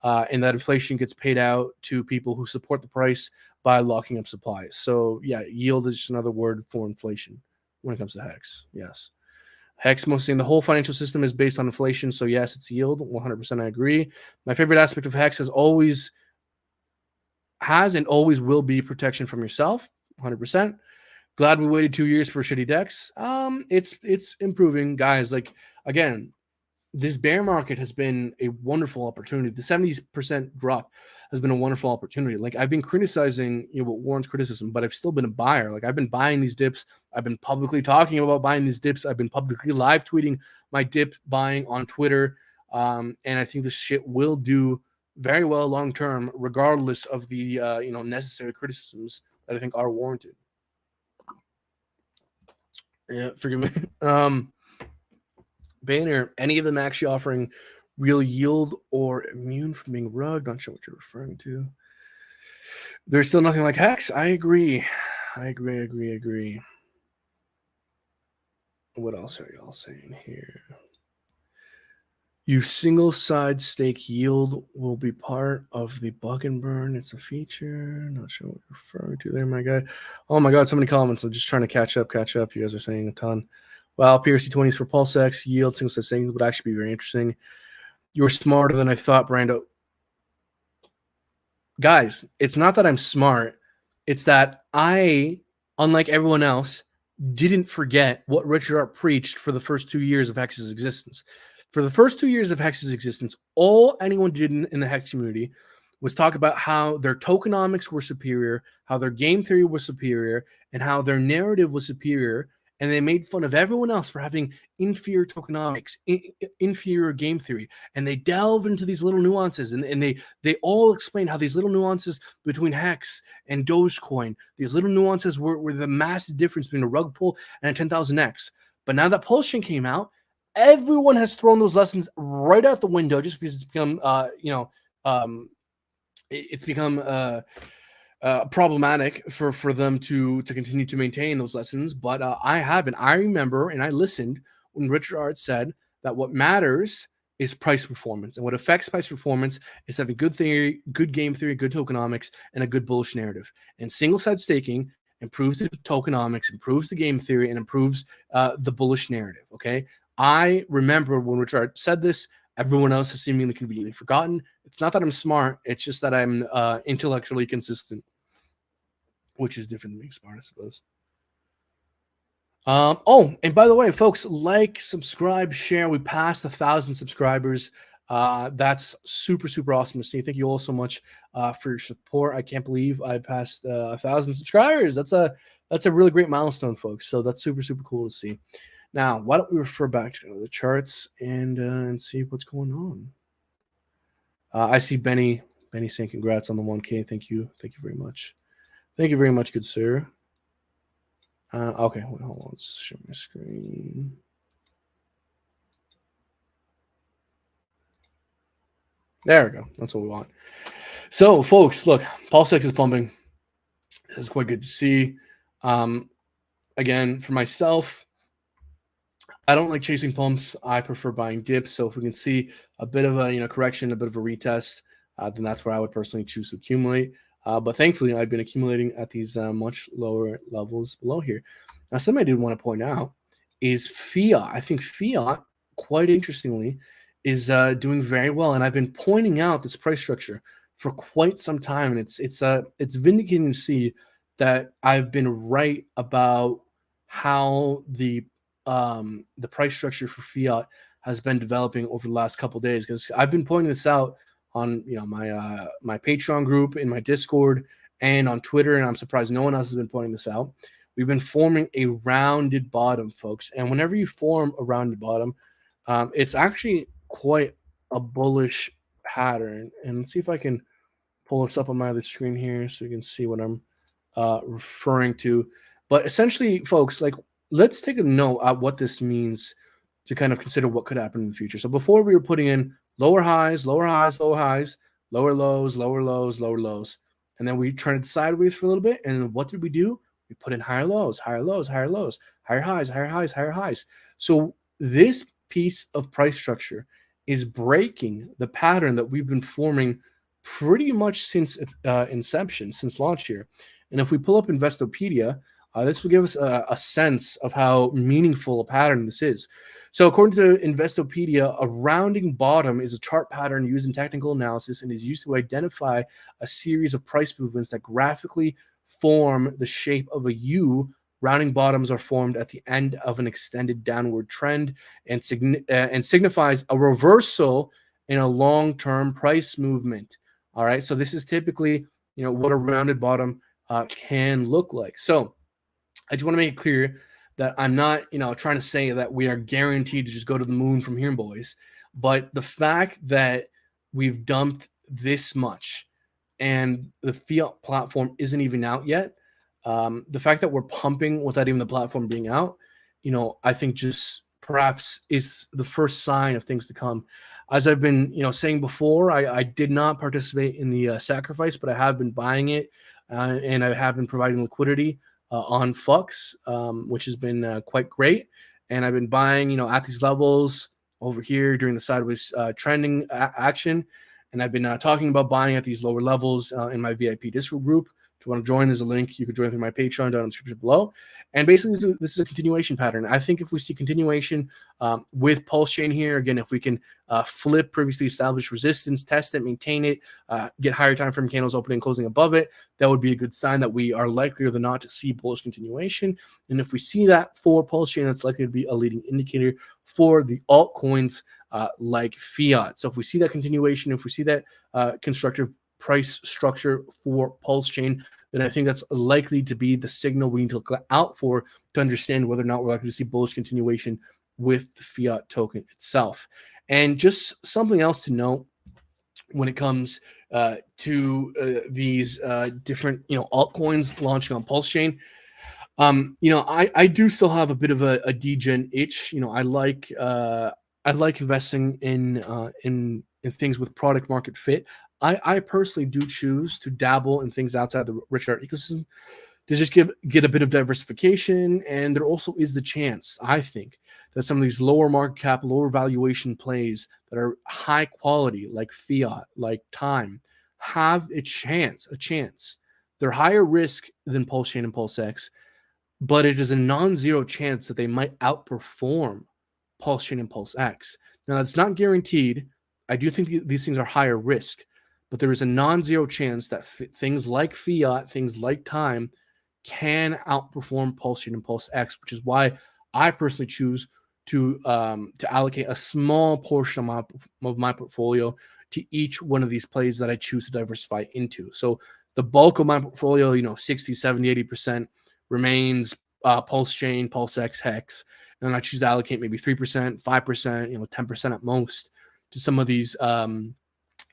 and that inflation gets paid out to people who support the price by locking up supply. So, yeah, yield is just another word for inflation when it comes to Hex. Yes. Hex mostly saying the whole financial system is based on inflation. So, yes, it's yield. 100% I agree. My favorite aspect of Hex has and always will be protection from yourself. 100%. Glad we waited 2 years for shitty decks. It's improving, guys. Like, again, this bear market has been a wonderful opportunity. The 70% drop has been a wonderful opportunity. Like, I've been criticizing, what Warren's criticism, but I've still been a buyer. Like, I've been buying these dips. I've been publicly talking about buying these dips. I've been publicly live tweeting my dip buying on Twitter. And I think this shit will do very well long term, regardless of the necessary criticisms that I think are warranted. Yeah, forgive me. Banner, any of them actually offering real yield or immune from being rugged? Not sure what you're referring to. There's still nothing like Hex. I agree. What else are y'all saying here? You single-side stake yield will be part of the bug and burn. It's a feature. Not sure what you're referring to there, my guy. Oh my God, so many comments. I'm just trying to catch up. You guys are saying a ton. Well, PRC20s for PulseX yield single-side staking would actually be very interesting. You're smarter than I thought, Brando. Guys, it's not that I'm smart. It's that I, unlike everyone else, didn't forget what Richard Art preached for the first 2 years of Hex's existence. For the first 2 years of Hex's existence, all anyone did in the Hex community was talk about how their tokenomics were superior, how their game theory was superior, and how their narrative was superior. And they made fun of everyone else for having inferior tokenomics, inferior game theory. And they delve into these little nuances. And they all explain how these little nuances between Hex and Dogecoin, these little nuances were the massive difference between a rug pull and a 10,000X. But now that PulseChain came out, everyone has thrown those lessons right out the window just because it's become, it's become problematic for them to continue to maintain those lessons. But I haven't. I remember and I listened when Richard Art said that what matters is price performance, and what affects price performance is having good theory, good game theory, good tokenomics, and a good bullish narrative. And single-side staking improves the tokenomics, improves the game theory, and improves the bullish narrative. Okay, I remember when Richard said this. Everyone else has seemingly conveniently forgotten. It's not that I'm smart; it's just that I'm intellectually consistent, which is different than being smart, I suppose. Oh, and by the way, folks, like, subscribe, share. We passed 1,000 subscribers. That's super, super awesome to see. Thank you all so much for your support. I can't believe I passed 1,000 subscribers. That's a really great milestone, folks. So that's super, super cool to see. Now, why don't we refer back to the charts and see what's going on? I see Benny saying congrats on the 1K. Thank you very much. Thank you very much, good sir. Okay, wait, hold on. Let's show my screen. There we go. That's what we want. So, folks, look, PulseX is pumping. This is quite good to see. Again, for myself, I don't like chasing pumps. I prefer buying dips. So if we can see a bit of a correction, a bit of a retest, then that's where I would personally choose to accumulate. But thankfully, I've been accumulating at these much lower levels below here. Now, something I did want to point out is fiat. I think fiat, quite interestingly, is doing very well. And I've been pointing out this price structure for quite some time. And it's vindicating to see that I've been right about how the price structure for fiat has been developing over the last couple of days, because I've been pointing this out on my Patreon group, in my Discord, and on Twitter, and I'm surprised no one else has been pointing this out. We've been forming a rounded bottom, folks, and whenever you form a rounded bottom, it's actually quite a bullish pattern. And let's see if I can pull this up on my other screen here so you can see what I'm referring to. But essentially, folks, like, let's take a note at what this means to kind of consider what could happen in the future. So before, we were putting in lower highs, lower highs, lower highs, lower lows, lower lows, lower lows. And then we trended sideways for a little bit. And what did we do? We put in higher lows, higher lows, higher lows, higher highs, higher highs, higher highs. So this piece of price structure is breaking the pattern that we've been forming pretty much since inception, since launch here. And if we pull up Investopedia, this will give us a sense of how meaningful a pattern this is. So according to Investopedia, a rounding bottom is a chart pattern used in technical analysis and is used to identify a series of price movements that graphically form the shape of a U. Rounding bottoms are formed at the end of an extended downward trend and signifies a reversal in a long-term price movement. All right, so this is typically what a rounded bottom can look like. So I just want to make it clear that I'm not, trying to say that we are guaranteed to just go to the moon from here, boys. But the fact that we've dumped this much and the fiat platform isn't even out yet, the fact that we're pumping without even the platform being out, I think just perhaps is the first sign of things to come. As I've been, saying before, I did not participate in the sacrifice, but I have been buying it, and I have been providing liquidity on Fux, which has been quite great. And I've been buying, at these levels over here during the sideways trending action. And I've been talking about buying at these lower levels in my VIP Discord group. If you want to join, there's a link. You can join through my Patreon down in the description below. And basically, this is a continuation pattern. I think if we see continuation with PulseChain here, again, if we can flip previously established resistance, test it, maintain it, get higher time frame candles opening and closing above it, that would be a good sign that we are likelier than not to see bullish continuation. And if we see that for PulseChain, that's likely to be a leading indicator for the altcoins like fiat. So if we see that continuation, if we see that constructive price structure for PulseChain, then I think that's likely to be the signal we need to look out for to understand whether or not we're likely to see bullish continuation with the fiat token itself. And just something else to note when it comes to these different altcoins launching on PulseChain. I do still have a bit of a degen itch. I like investing in things with product market fit. I personally do choose to dabble in things outside the Richard ecosystem to just get a bit of diversification. And there also is the chance, I think, that some of these lower market cap, lower valuation plays that are high quality, like fiat, like time, have a chance. They're higher risk than PulseChain and PulseX, but it is a non-zero chance that they might outperform PulseChain and PulseX. Now, that's not guaranteed. I do think these things are higher risk, but there is a non-zero chance that things like fiat, things like time, can outperform PulseChain and PulseX, which is why I personally choose to allocate a small portion of my portfolio to each one of these plays that I choose to diversify into. So the bulk of my portfolio, 60, 70, 80% remains PulseChain, PulseX, Hex. And then I choose to allocate maybe 3%, 5%, 10% at most to some of these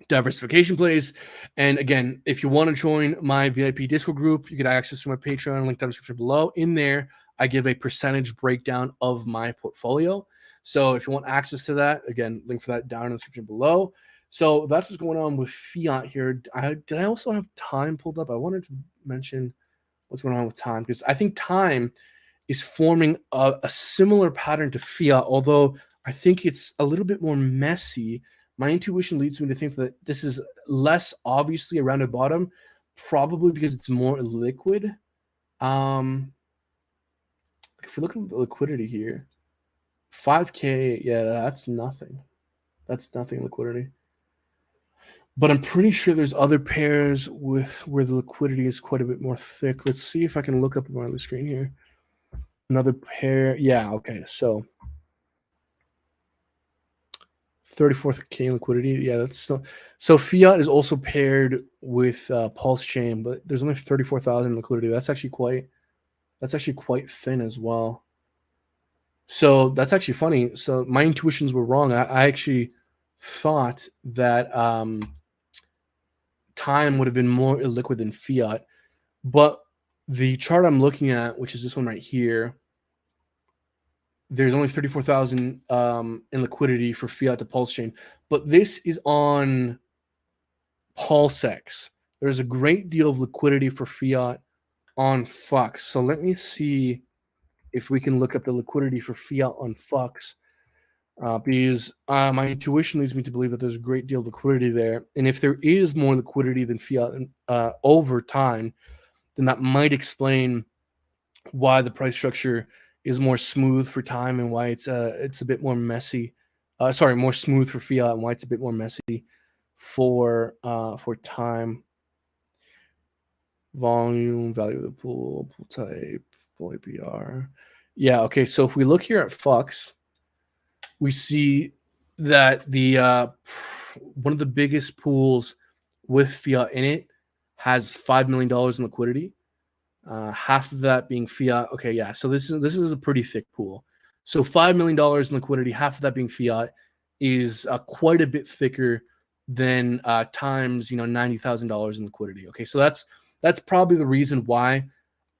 diversification plays. And again, if you want to join my VIP Discord group, you get access to my Patreon, link down in the description below. In there, I give a percentage breakdown of my portfolio. So if you want access to that, again, link for that down in the description below. So that's what's going on with fiat here. Did I also have time pulled up? I wanted to mention what's going on with time, because I think time is forming a similar pattern to fiat, although I think it's a little bit more messy. My intuition leads me to think that this is less obviously a rounded bottom, probably because it's more liquid. If we look at the liquidity here, 5K, yeah, that's nothing. That's nothing liquidity. But I'm pretty sure there's other pairs where the liquidity is quite a bit more thick. Let's see if I can look up on the screen here. Another pair. Yeah, okay. So 34K liquidity. Yeah, that's still. So fiat is also paired with PulseChain, but there's only 34,000 liquidity. That's actually quite thin as well. So that's actually funny. So my intuitions were wrong. I actually thought that time would have been more illiquid than fiat, but the chart I'm looking at, which is this one right here, there's only 34,000 in liquidity for fiat to PulseChain, but this is on PulseX. There's a great deal of liquidity for fiat on Fux. So let me see if we can look up the liquidity for fiat on Fux, because my intuition leads me to believe that there's a great deal of liquidity there. And if there is more liquidity than fiat over time, then that might explain why the price structure is more smooth for time and why it's a bit more messy. More smooth for fiat and why it's a bit more messy for time. Volume, value of the pool type, pool APR. Yeah, okay. So if we look here at Fux, we see that the one of the biggest pools with fiat in it has $5 million in liquidity. Half of that being fiat. Okay, yeah. So this is a pretty thick pool. So $5 million in liquidity, half of that being fiat, is quite a bit thicker than times $90,000 in liquidity. Okay, so that's probably the reason why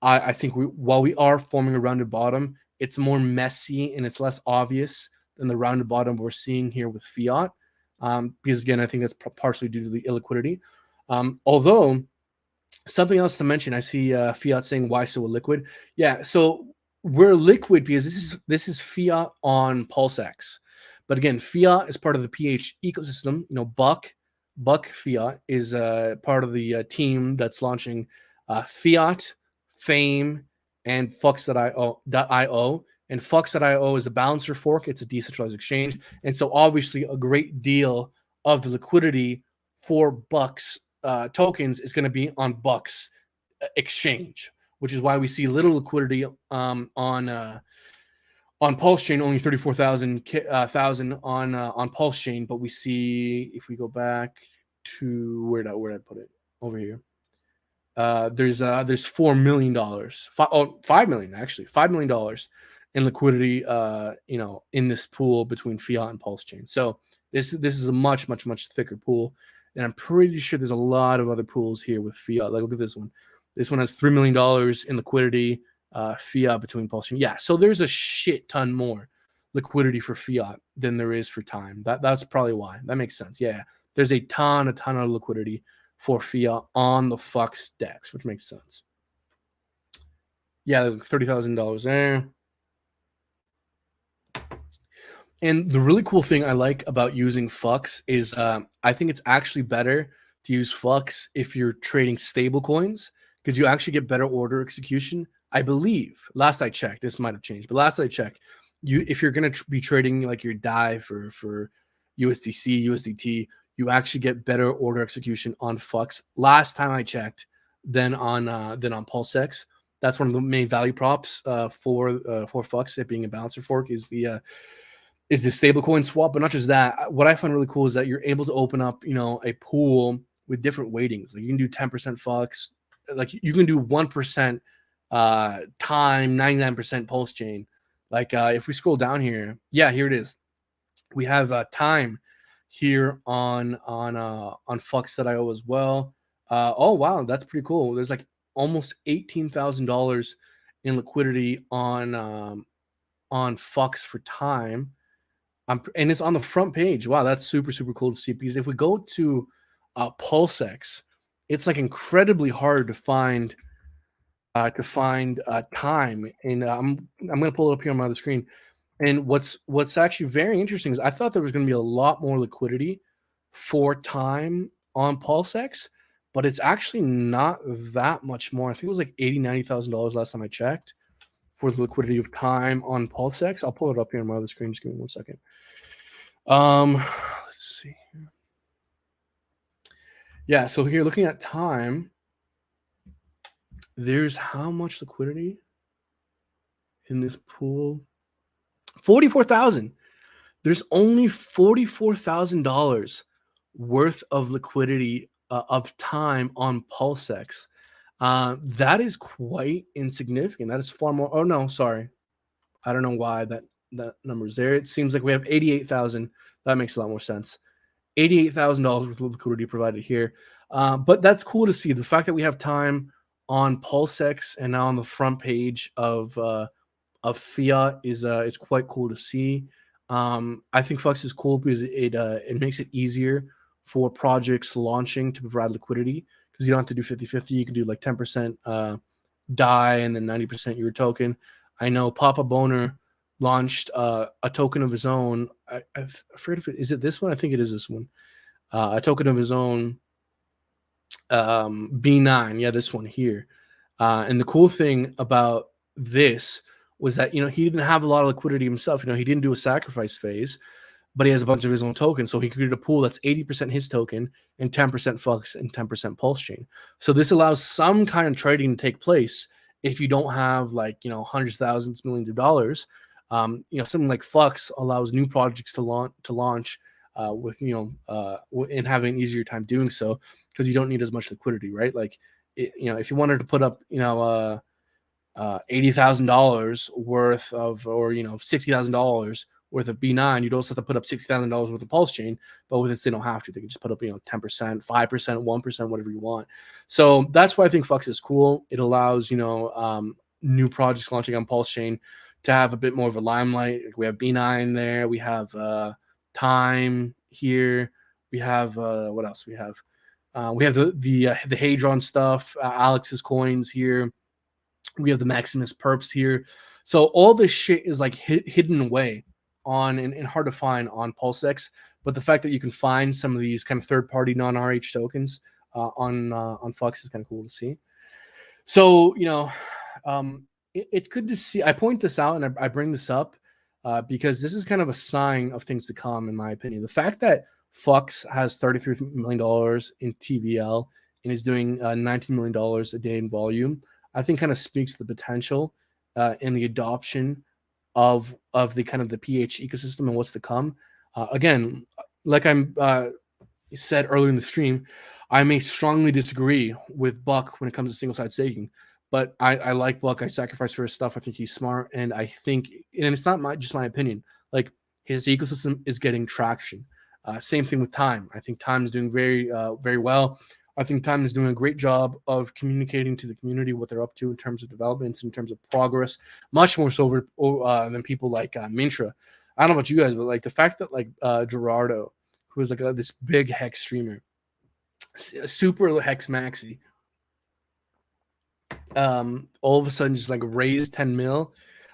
I think while we are forming a rounded bottom, it's more messy and it's less obvious than the rounded bottom we're seeing here with fiat. Because again, I think that's partially due to the illiquidity. Although something else to mention, I see fiat saying why so illiquid. Yeah, so we're liquid because this is fiat on PulseX. But again, fiat is part of the PH ecosystem. Buck Fiat is part of the team that's launching Fiat, Fame, and Fux.io. And Fux.io is a balancer fork. It's a decentralized exchange. And so obviously a great deal of the liquidity for Bucks tokens is going to be on Bucks exchange, which is why we see little liquidity on PulseChain, only 34,000 on PulseChain. But we see, if we go back to where did I put it over here? There's $4 million, $5 million actually, $5 million in liquidity, in this pool between fiat and PulseChain. So this is a much thicker pool, and I'm pretty sure there's a lot of other pools here with fiat. Like look at this one. This one has $3 million in liquidity, fiat between PulseChain. Yeah, so there's a shit ton more liquidity for fiat than there is for time. That's probably why. That makes sense. Yeah. there's a ton of liquidity for fiat on the Fux DEX, which makes sense. Yeah, $30,000 there. And the really cool thing I like about using Fux is I think it's actually better to use Fux if you're trading stable coins, because you actually get better order execution. I believe, last I checked, this might have changed, but last I checked, if you're going to be trading like your DAI for USDC, USDT, you actually get better order execution on Fux last time I checked than on PulseX. That's one of the main value props for Fux, it being a balancer fork, is the stablecoin swap. But not just that, what I find really cool is that you're able to open up, a pool with different weightings. Like you can do 10% Fux, like you can do 1% time, 99% PulseChain. Like if we scroll down here, yeah, here it is. We have time here on Fux.io as well. Oh wow, that's pretty cool. There's like almost $18,000 in liquidity on Fux for time. And it's on the front page. Wow, that's super cool to see. Because if we go to PulseX, it's like incredibly hard to find time. And I'm gonna pull it up here on my other screen. And what's actually very interesting is I thought there was going to be a lot more liquidity for time on PulseX, but it's actually not that much more. I think it was like $80,000-$90,000 last time I checked for the liquidity of time on PulseX. I'll pull it up here on my other screen. Just give me 1 second. Let's see here. Yeah, so here looking at time, there's how much liquidity in this pool? 44,000. There's only $44,000 worth of liquidity of time on PulseX. That is quite insignificant. That is far more. Oh no, sorry. I don't know why that number's there. It seems like we have 88,000. That makes a lot more sense. $88,000 worth of liquidity provided here. But that's cool to see. The fact that we have time on PulseX and now on the front page of fiat is quite cool to see. I think Fux is cool because it makes it easier for projects launching to provide liquidity, because you don't have to do 50-50. You can do like 10% DAI and then 90% your token. I know Papa Boner launched a token of his own. I forget if is it this one? I think it is this one. A token of his own, B9. Yeah, this one here. And the cool thing about this was that, he didn't have a lot of liquidity himself. He didn't do a sacrifice phase, but he has a bunch of his own tokens. So he created a pool that's 80% his token and 10% Fux and 10% PulseChain. So this allows some kind of trading to take place if you don't have hundreds, thousands, millions of dollars. Something like Fux allows new projects to launch with and having an easier time doing so, because you don't need as much liquidity, right? Like if you wanted to put up $80,000 worth of, or $60,000 worth of B9, you'd also have to put up $60,000 worth of PulseChain. But with this, they don't have to. They can just put up 10%, 5%, 1%, whatever you want. So that's why I think Fux is cool. It allows new projects launching on PulseChain to have a bit more of a limelight. We have B9 there. We have time here. We have what else? We have the Hadron stuff. Alex's coins here. We have the Maximus perps here. So all this shit is like hidden away on and hard to find on PulseX. But the fact that you can find some of these kind of third-party non-RH tokens on Fux is kind of cool to see. So it's good to see. I point this out and I bring this up because this is kind of a sign of things to come, in my opinion. The fact that Fux has $33 million in TVL and is doing $19 million a day in volume, I think kind of speaks to the potential and the adoption of the kind of the PH ecosystem and what's to come. Again, like I said earlier in the stream, I may strongly disagree with Buck when it comes to single-side staking, but I like Buck. I sacrifice for his stuff. I think he's smart, and I think, and it's not just my opinion, like his ecosystem is getting traction. Same thing with Time. I think Time is doing very well. I think Time is doing a great job of communicating to the community what they're up to in terms of developments, in terms of progress, much more so than people like Mintra. I don't know about you guys, but like the fact that Gerardo, who is like this big hex streamer, super hex maxi. All of a sudden just like raised 10 mil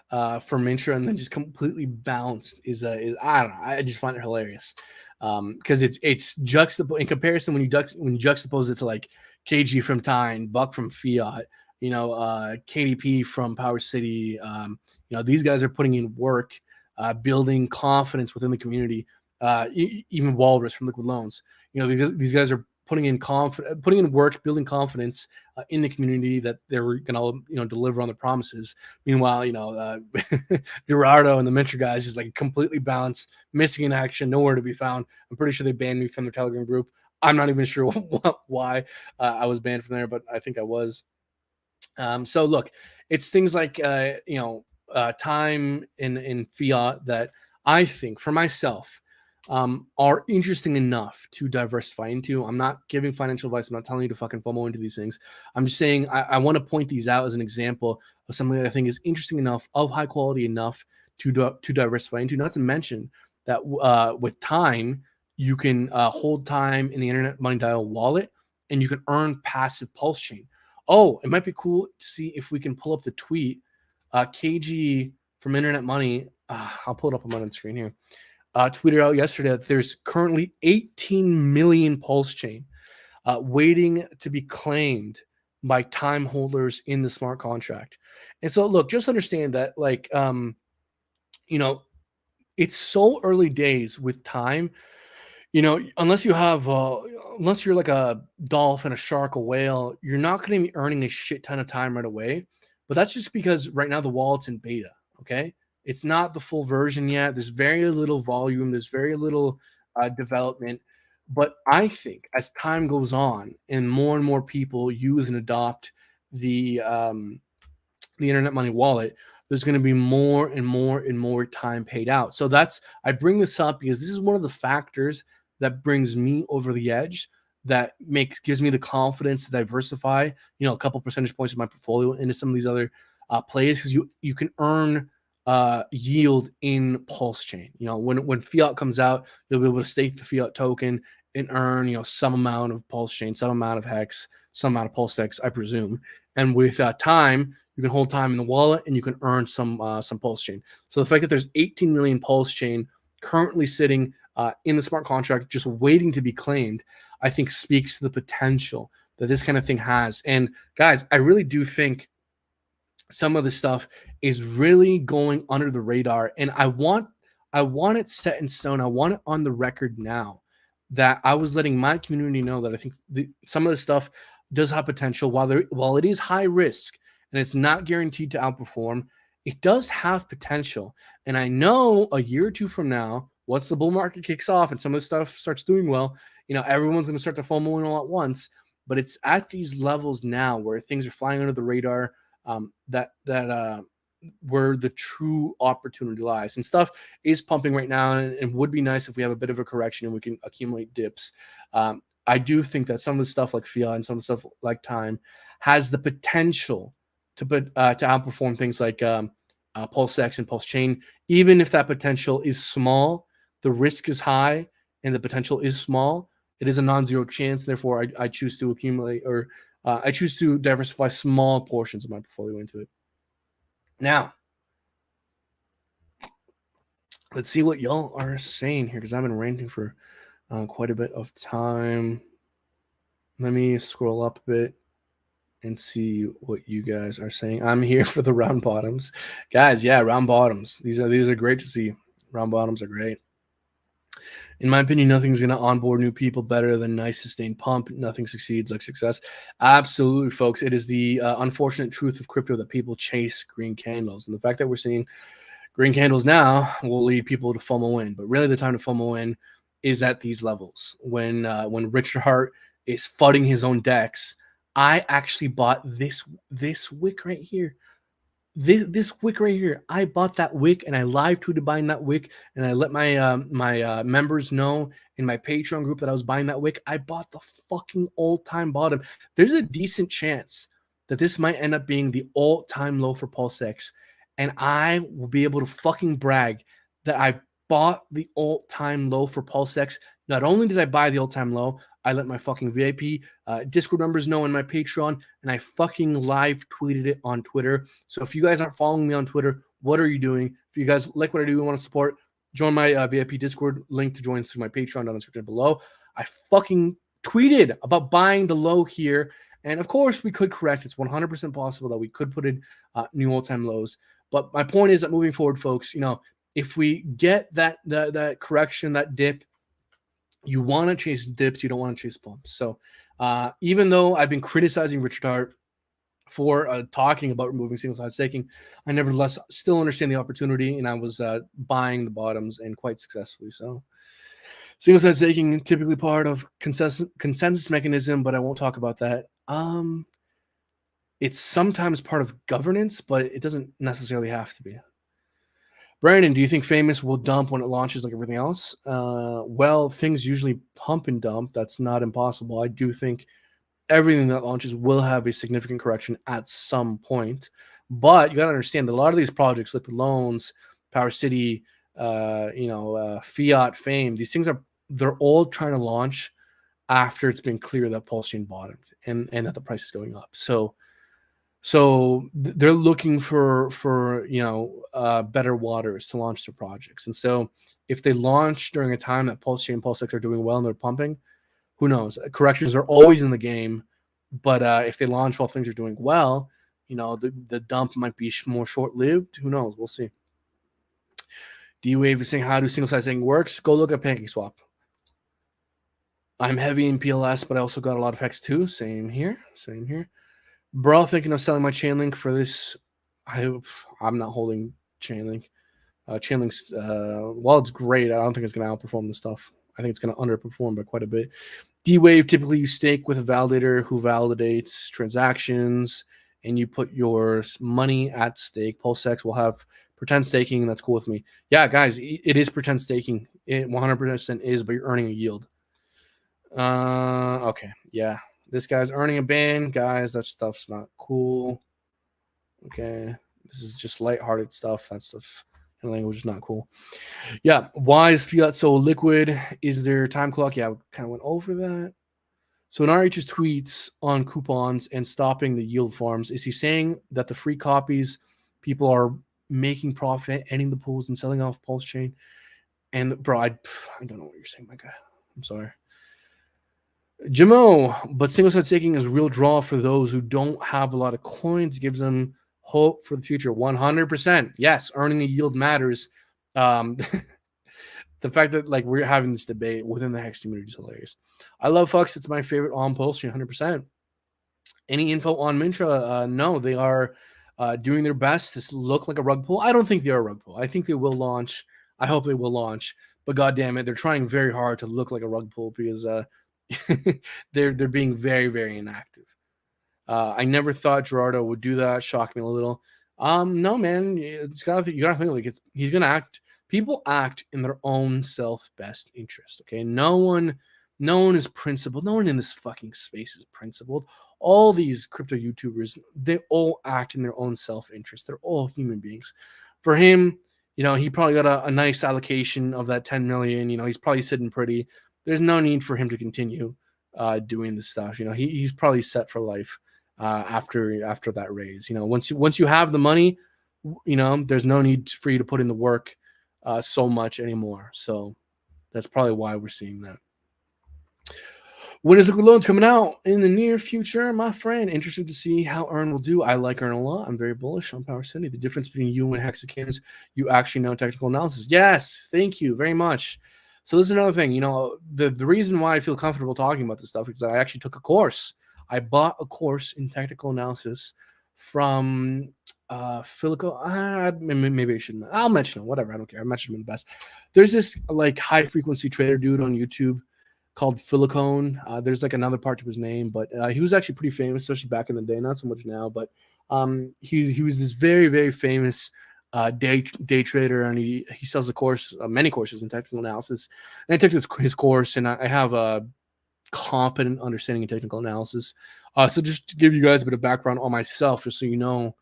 for Mintra and then just completely bounced is I don't know. I just find it hilarious. Because it's juxtaposed in comparison when you juxtapose it to like KG from Tyne, Buck from Fiat, you know, KDP from Power City. You know, these guys are putting in work, building confidence within the community. Even Walrus from Liquid Loans. You know, these guys are putting in work, building confidence in the community that they're going to, deliver on the promises. Meanwhile, Gerardo and the Mintra guys just like completely balanced, missing in action, nowhere to be found. I'm pretty sure they banned me from their Telegram group. I'm not even sure why I was banned from there, but I think I was. So look, it's things like time in fiat that I think for myself are interesting enough to diversify into. I'm not giving financial advice. I'm not telling you to fucking FOMO into these things. I'm just saying I want to point these out as an example of something that I think is interesting enough, of high quality enough to diversify into. Not to mention that with time, you can hold time in the Internet Money Dial wallet, and you can earn passive PulseChain. Oh, it might be cool to see if we can pull up the tweet. KG from Internet Money. I'll pull it up on my screen here. Tweeted out yesterday that there's currently 18 million PulseChain waiting to be claimed by time holders in the smart contract. And so, look, just understand that, like, it's so early days with time. Unless you're like a dolphin, a shark, a whale, you're not going to be earning a shit ton of time right away. But that's just because right now the wallet's in beta. Okay. It's not the full version yet. There's very little volume. There's very little development. But I think as time goes on and more people use and adopt the Internet Money wallet, there's going to be more and more time paid out. So I bring this up because this is one of the factors that brings me over the edge, that gives me the confidence to diversify, a couple percentage points of my portfolio into some of these other plays, because you can earn yield in PulseChain. When fiat comes out, you'll be able to stake the fiat token and earn, some amount of PulseChain, some amount of Hex, some amount of PulseX, I presume. And with time, you can hold time in the wallet and you can earn some PulseChain. So the fact that there's 18 million PulseChain currently sitting in the smart contract, just waiting to be claimed, I think speaks to the potential that this kind of thing has. And guys, I really do think some of this stuff is really going under the radar, and I want it set in stone. I want it on the record now that I was letting my community know that I think some of this stuff does have potential. While it is high risk and it's not guaranteed to outperform, it does have potential. And I know a year or two from now, once the bull market kicks off and some of this stuff starts doing well, everyone's going to start to FOMO in all at once. But it's at these levels now where things are flying under the radar. Where the true opportunity lies, and stuff is pumping right now, and would be nice if we have a bit of a correction and we can accumulate dips. I do think that some of the stuff like fiat and some of the stuff like time has the potential to outperform things like PulseX and PulseChain. Even if that potential is small, the risk is high and the potential is small. It is a non-zero chance. Therefore, I choose to accumulate, or I choose to diversify small portions of my portfolio into it. Now, let's see what y'all are saying here, because I've been ranting for quite a bit of time. Let me scroll up a bit and see what you guys are saying. I'm here for the round bottoms. Guys, yeah, round bottoms. These are great to see. Round bottoms are great. In my opinion, nothing's going to onboard new people better than nice sustained pump. Nothing succeeds like success. Absolutely, folks. It is the unfortunate truth of crypto that people chase green candles. And the fact that we're seeing green candles now will lead people to FOMO in. But really the time to FOMO in is at these levels. When Richard Hart is fudding his own decks. I actually bought this wick right here. This wick right here, I bought that wick and I live tweeted buying that wick, and I let my members know in my Patreon group that I was buying that wick. I bought the fucking all-time bottom. There's a decent chance that this might end up being the all-time low for PulseX, and I will be able to fucking brag that I bought the all-time low for PulseX Not only did I buy the all-time low, I let my fucking VIP Discord members know in my Patreon, and I fucking live tweeted it on Twitter. So if you guys aren't following me on Twitter, what are you doing? If you guys like what I do and want to support, join my VIP Discord. Link to join through my Patreon down in the description below. I fucking tweeted about buying the low here. And of course, we could correct. It's 100% possible that we could put in new all-time lows. But my point is that moving forward, folks, you know, if we get that correction, that dip, you want to chase dips, you don't want to chase bumps. So even though I've been criticizing Richard Hart for talking about removing single-side staking, I nevertheless still understand the opportunity, and I was buying the bottoms and quite successfully. So single-side staking typically part of consensus mechanism, but I won't talk about that. It's sometimes part of governance, but it doesn't necessarily have to be. Brandon, do you think Famous will dump when it launches like everything else? Well, things usually pump and dump. That's not impossible. I do think everything that launches will have a significant correction at some point. But you got to understand that a lot of these projects, Liquid Loans, Power City, Fiat, Fame, these things they're all trying to launch after it's been clear that PulseChain bottomed and that the price is going up. So they're looking for better waters to launch their projects. And so if they launch during a time that PulseChain and PulseX are doing well and they're pumping, who knows? Corrections are always in the game. But if they launch while things are doing well, the dump might be more short-lived. Who knows? We'll see. D-Wave is saying, how do single-side staking works? Go look at PancakeSwap. I'm heavy in PLS, but I also got a lot of Hex too. Same here. Bro, thinking of selling my Chainlink for this. I'm not holding Chainlink. Chainlink's, while it's great, I don't think it's going to outperform the stuff. I think it's going to underperform by quite a bit. D-Wave, typically you stake with a validator who validates transactions, and you put your money at stake. PulseX will have pretend staking, and that's cool with me. Yeah, guys, it is pretend staking. It 100% is, but you're earning a yield. Okay, yeah. This guy's earning a ban, guys. That stuff's not cool. Okay, this is just lighthearted stuff. That stuff in language is not cool. Yeah, why is fiat so liquid? Is there time clock? Yeah, we kind of went over that. So in RH's tweets on coupons and stopping the yield farms, is he saying that the free copies, people are making profit, ending the pools and selling off PulseChain? And bro, I don't know what you're saying, my guy. I'm sorry. Jamo, but single-side staking is a real draw for those who don't have a lot of coins, gives them hope for the future. 100%. Yes, earning a yield matters. The fact that we're having this debate within the Hex community is hilarious. I love Fux. It's my favorite on PulseChain, 100%. Any info on Mintra? No, they are doing their best to look like a rug pull. I don't think they are a rug pull. I think they will launch. I hope they will launch. But God damn it, they're trying very hard to look like a rug pull because they're being very, very inactive. I never thought Gerardo would do that. Shocked me a little. No, man, you gotta think he's gonna act. People act in their own best interest. Okay, no one is principled. No one in this fucking space is principled. All these crypto YouTubers, they all act in their own self-interest. They're all human beings. For him, he probably got a nice allocation of that 10 million. He's probably sitting pretty. There's no need for him to continue doing this stuff. He's probably set for life after that raise. Once you have the money, there's no need for you to put in the work so much anymore. So that's probably why we're seeing that. When is Liquid Loans coming out? In the near future, my friend. Interested to see how Earn will do. I like Earn a lot. I'm very bullish on Power City. The difference between you and Hexicans, you actually know technical analysis. Yes, thank you very much. So this is another thing, the reason why I feel comfortable talking about this stuff is I actually took a course. I bought a course in technical analysis from Filico. Maybe I shouldn't. I'll mention him. Whatever. I don't care. I mentioned him in the best. There's this high frequency trader dude on YouTube called Filicone. There's another part to his name, but he was actually pretty famous, especially back in the day. Not so much now, but he was this very, very famous day trader, and he sells a course, many courses in technical analysis. And I took his course, and I have a competent understanding of technical analysis. So just to give you guys a bit of background on myself, just so you know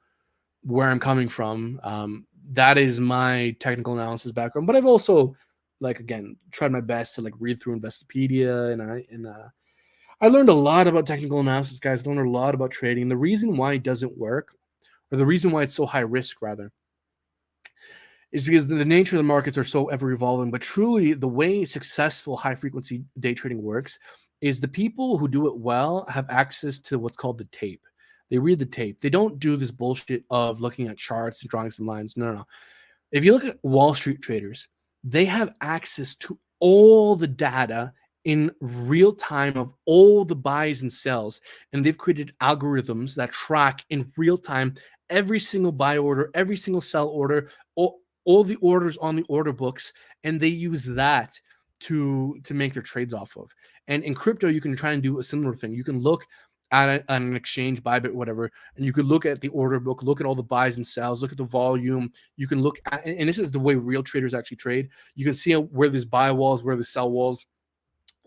where I'm coming from, that is my technical analysis background. But I've also like, again, tried my best to like read through Investopedia, and I learned a lot about technical analysis, guys. I learned a lot about trading. The reason why it doesn't work, or the reason why it's so high risk, rather, is because the nature of the markets are so ever evolving. But truly, the way successful high frequency day trading works is the people who do it well have access to what's called the tape. They read the tape. They don't do this bullshit of looking at charts and drawing some lines. No, no, no. If you look at Wall Street traders, they have access to all the data in real time of all the buys and sells. And they've created algorithms that track in real time every single buy order, every single sell order, all the orders on the order books. And they use that to make their trades off of. And in crypto, you can try and do a similar thing. You can look at an exchange, Bybit, whatever, and you could look at the order book, look at all the buys and sells, look at the volume. You can look at, and this is the way real traders actually trade. You can see where there's buy walls, where there's sell walls.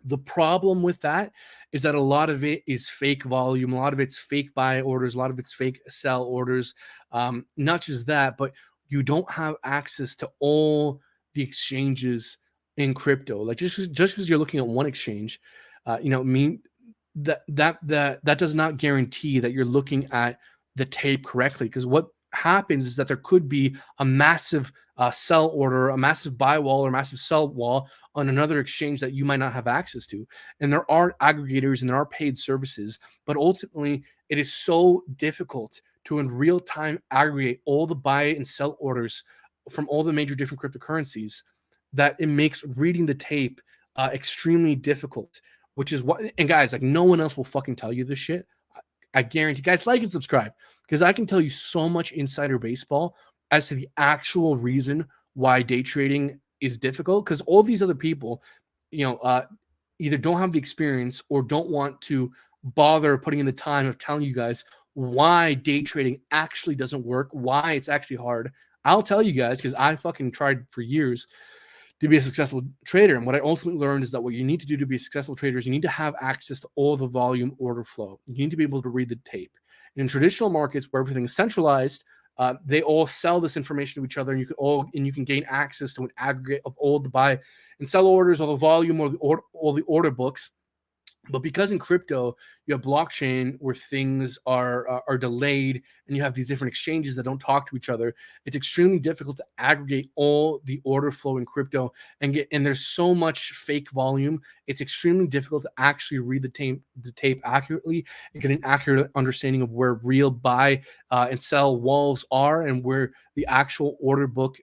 The problem with that is that a lot of it is fake volume, a lot of it's fake buy orders, a lot of it's fake sell orders. Not just that, but you don't have access to all the exchanges in crypto. Like just because you're looking at one exchange, that does not guarantee that you're looking at the tape correctly, because what happens is that there could be a massive sell order, a massive buy wall, or massive sell wall on another exchange that you might not have access to. And there are aggregators and there are paid services, but ultimately it is so difficult to in real time aggregate all the buy and sell orders from all the major different cryptocurrencies that it makes reading the tape extremely difficult. Which is what, and guys, like, no one else will fucking tell you this shit. I guarantee. Guys, like and subscribe, because I can tell you so much insider baseball as to the actual reason why day trading is difficult. Because all these other people, either don't have the experience or don't want to bother putting in the time of telling you guys why day trading actually doesn't work, why it's actually hard. I'll tell you guys, because I fucking tried for years to be a successful trader. And what I ultimately learned is that what you need to do to be a successful trader is you need to have access to all the volume order flow. You need to be able to read the tape. And in traditional markets where everything is centralized, they all sell this information to each other, and you can gain access to an aggregate of all the buy and sell orders, all the volume, or all the order books. But because in crypto you have blockchain where things are delayed, and you have these different exchanges that don't talk to each other, it's extremely difficult to aggregate all the order flow in crypto and there's so much fake volume. It's extremely difficult to actually read the tape accurately and get an accurate understanding of where real buy and sell walls are and where the actual order book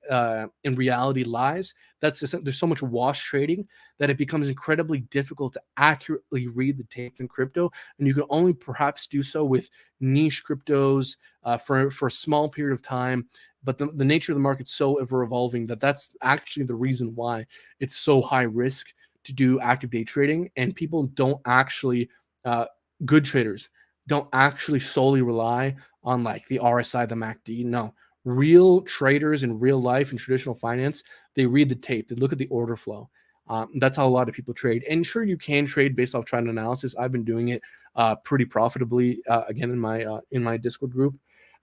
in reality lies. There's so much wash trading that it becomes incredibly difficult to accurately read the tape in crypto. And you can only perhaps do so with niche cryptos for a small period of time. But the nature of the market's so ever evolving that's actually the reason why it's so high risk to do active day trading. And people don't actually, good traders don't actually solely rely on like the RSI, the MACD. No, real traders in real life in traditional finance, they read the tape, they look at the order flow. That's how a lot of people trade. And sure, you can trade based off trend analysis. I've been doing it pretty profitably again in my Discord group.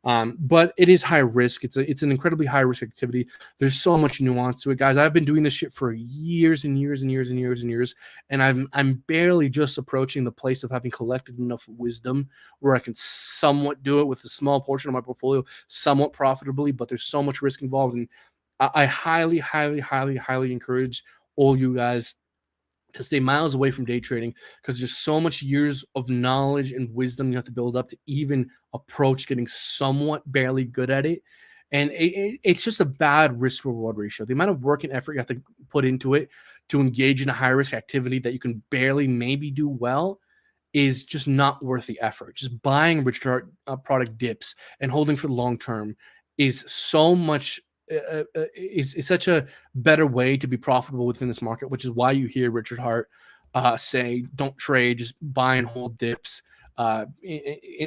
But it is high risk. It's an incredibly high risk activity. There's so much nuance to it, guys. I've been doing this shit for years and years and years and years and years, and I'm barely just approaching the place of having collected enough wisdom where I can somewhat do it with a small portion of my portfolio, somewhat profitably. But there's so much risk involved, and I highly, highly, highly, highly encourage all you guys to stay miles away from day trading, because there's so much years of knowledge and wisdom you have to build up to even approach getting somewhat barely good at it. And it's just a bad risk reward ratio. The amount of work and effort you have to put into it to engage in a high risk activity that you can barely maybe do well is just not worth the effort. Just buying rich product dips and holding for the long term is so much is such a better way to be profitable within this market, which is why you hear Richard Hart say, don't trade, just buy and hold dips.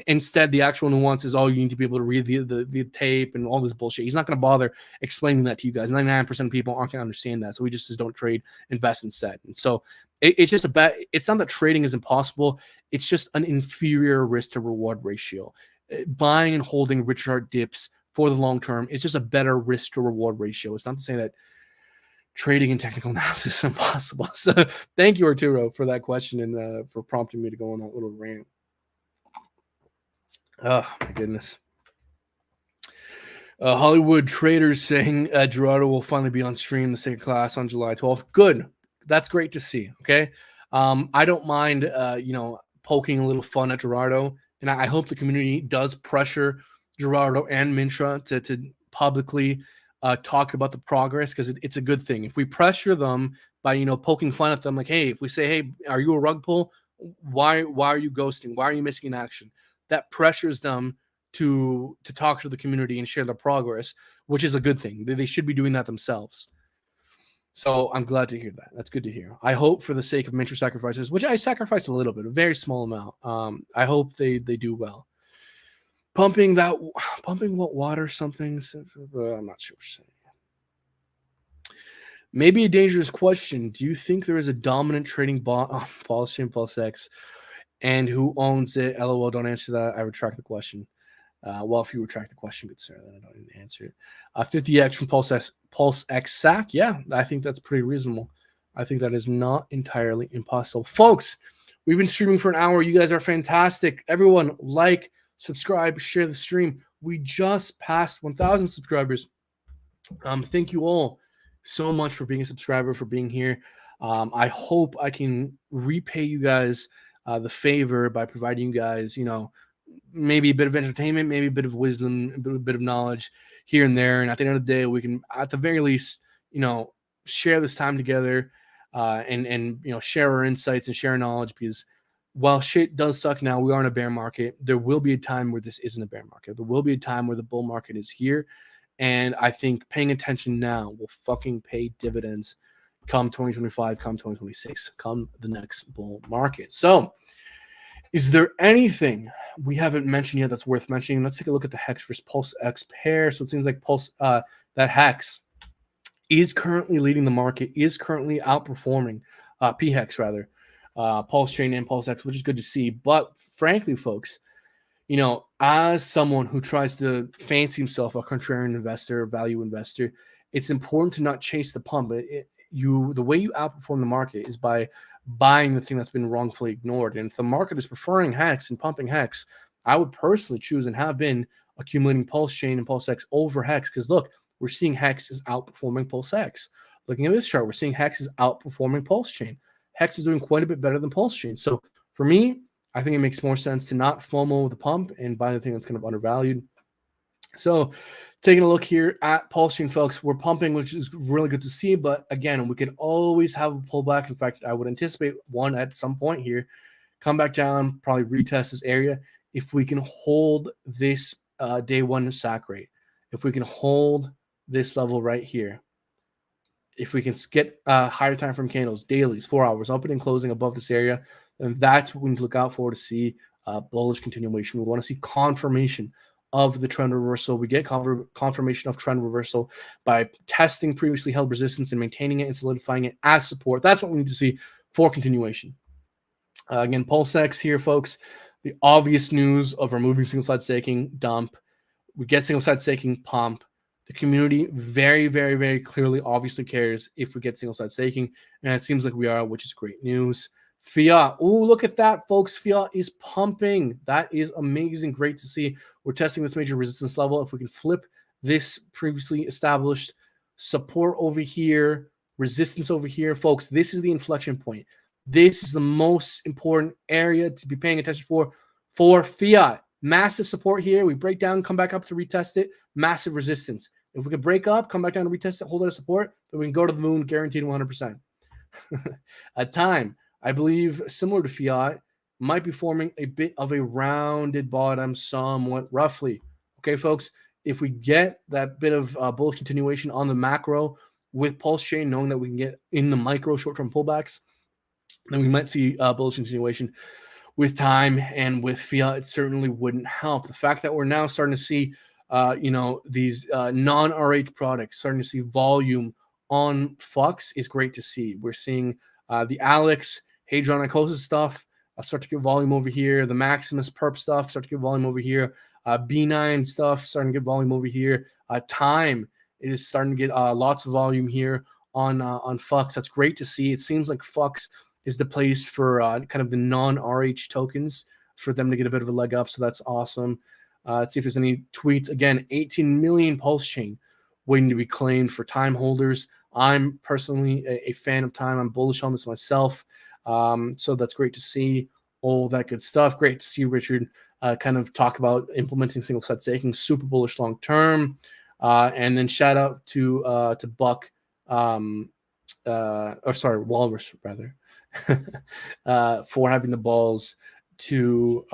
Instead, the actual nuance is, you need to be able to read the tape and all this bullshit. He's not going to bother explaining that to you guys. 99% of people aren't going to understand that. So he just says, don't trade, invest instead. And so it's just it's not that trading is impossible. It's just an inferior risk to reward ratio. Buying and holding Richard Hart dips for the long term, it's just a better risk to reward ratio. It's not to say that trading and technical analysis is impossible. So thank you, Arturo, for that question and for prompting me to go on that little rant. Oh, my goodness. Hollywood traders saying Gerardo will finally be on stream the second class on July 12th. Good. That's great to see. Okay. I don't mind, poking a little fun at Gerardo. And I hope the community does pressure Gerardo and Mintra to publicly talk about the progress, because it's a good thing. If we pressure them by, poking fun at them, like, hey, if we say, hey, are you a rug pull? Why are you ghosting? Why are you missing in action? That pressures them to talk to the community and share their progress, which is a good thing. They should be doing that themselves. So I'm glad to hear that. That's good to hear. I hope, for the sake of Mintra sacrifices, which I sacrificed a little bit, a very small amount, I hope they do well. Pumping what water something? I'm not sure what you're saying. Maybe a dangerous question. Do you think there is a dominant trading bot on PulseChain, PulseX, and who owns it? LOL, don't answer that. I retract the question. Well, if you retract the question, good sir, then I don't need to answer it. 50x from PulseX SAC. Yeah, I think that's pretty reasonable. I think that is not entirely impossible. Folks, we've been streaming for an hour. You guys are fantastic. Everyone, like, subscribe, share the stream. We just passed 1,000 subscribers. Thank you all so much for being a subscriber, for being here. I hope I can repay you guys the favor by providing you guys, maybe a bit of entertainment, maybe a bit of wisdom, a bit of knowledge here and there. And at the end of the day, we can, at the very least, share this time together and share our insights and share our knowledge, because while shit does suck now, we are in a bear market. There will be a time where this isn't a bear market. There will be a time where the bull market is here. And I think paying attention now will fucking pay dividends come 2025, come 2026, come the next bull market. So, is there anything we haven't mentioned yet that's worth mentioning? Let's take a look at the Hex versus PulseX pair. So it seems like that Hex is currently leading the market, is currently outperforming PHEX rather, PulseChain and PulseX, which is good to see. But frankly, folks, as someone who tries to fancy himself a contrarian investor, a value investor, it's important to not chase the pump. The way you outperform the market is by buying the thing that's been wrongfully ignored. And if the market is preferring Hex and pumping Hex, I would personally choose and have been accumulating PulseChain and PulseX over Hex, because look, we're seeing Hex is outperforming PulseX. Looking at this chart, we're seeing Hex is outperforming PulseChain. Hex is doing quite a bit better than PulseChain. So for me, I think it makes more sense to not FOMO the pump and buy the thing that's kind of undervalued. So taking a look here at PulseChain, folks, we're pumping, which is really good to see. But again, we could always have a pullback. In fact, I would anticipate one at some point here. Come back down, probably retest this area. If we can hold this day one SAC rate, if we can hold this level right here, if we can get higher time frame candles, dailies, 4 hours, opening and closing above this area, then that's what we need to look out for to see bullish continuation. We want to see confirmation of the trend reversal. We get confirmation of trend reversal by testing previously held resistance and maintaining it and solidifying it as support. That's what we need to see for continuation. Again, PulseX here, folks. The obvious news of removing single-side staking, dump. We get single-side staking, pump. The community very, very, very clearly, obviously cares if we get single-side staking, and it seems like we are, which is great news. Fiat. Oh, look at that, folks. Fiat is pumping. That is amazing. Great to see. We're testing this major resistance level. If we can flip this previously established support over here, resistance over here, folks, this is the inflection point. This is the most important area to be paying attention for Fiat. Massive support here. We break down, come back up to retest it. Massive resistance. If we can break up, come back down to retest it, hold out support, then we can go to the moon, guaranteed 100%. At time, I believe, similar to Fiat, might be forming a bit of a rounded bottom somewhat roughly. Okay, folks, if we get that bit of bullish continuation on the macro with PulseChain, knowing that we can get in the micro short-term pullbacks, then we might see bullish continuation. With time and with Fiat, it certainly wouldn't help. The fact that we're now starting to see, these non-RH products starting to see volume on Flux is great to see. We're seeing the Alex, Hadron Icosis stuff start to get volume over here. The Maximus Perp stuff start to get volume over here. B9 stuff starting to get volume over here. Time is starting to get lots of volume here on Fux. That's great to see. It seems like Fux is the place for kind of the non-RH tokens for them to get a bit of a leg up. So that's awesome. Let's see if there's any tweets. Again, 18 million PulseChain waiting to be claimed for time holders. I'm personally a fan of time. I'm bullish on this myself. So that's great to see all that good stuff. Great to see Richard kind of talk about implementing single site staking, super bullish long term. And then shout out to Buck, Walrus rather, for having the balls to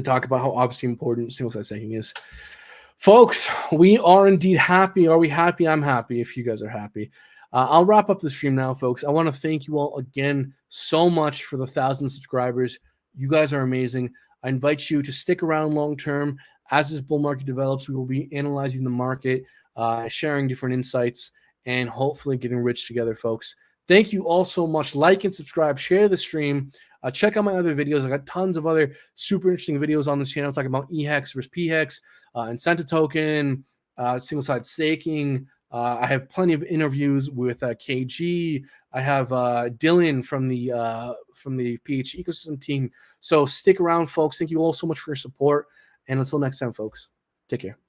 talk about how obviously important single site staking is. Folks, we are indeed happy. Are we happy? I'm happy if you guys are happy. I'll wrap up the stream now, folks. I want to thank you all again so much for the 1,000 subscribers. You guys are amazing. I invite you to stick around long term. As this bull market develops, we will be analyzing the market, sharing different insights, and hopefully getting rich together, folks. Thank you all so much. Like and subscribe. Share the stream. Check out my other videos. I got tons of other super interesting videos on this channel talking about EHEX versus PHEX, incentive token, single-side staking. I have plenty of interviews with KG. I have Dylan from the PH ecosystem team. So stick around, folks. Thank you all so much for your support. And until next time, folks, take care.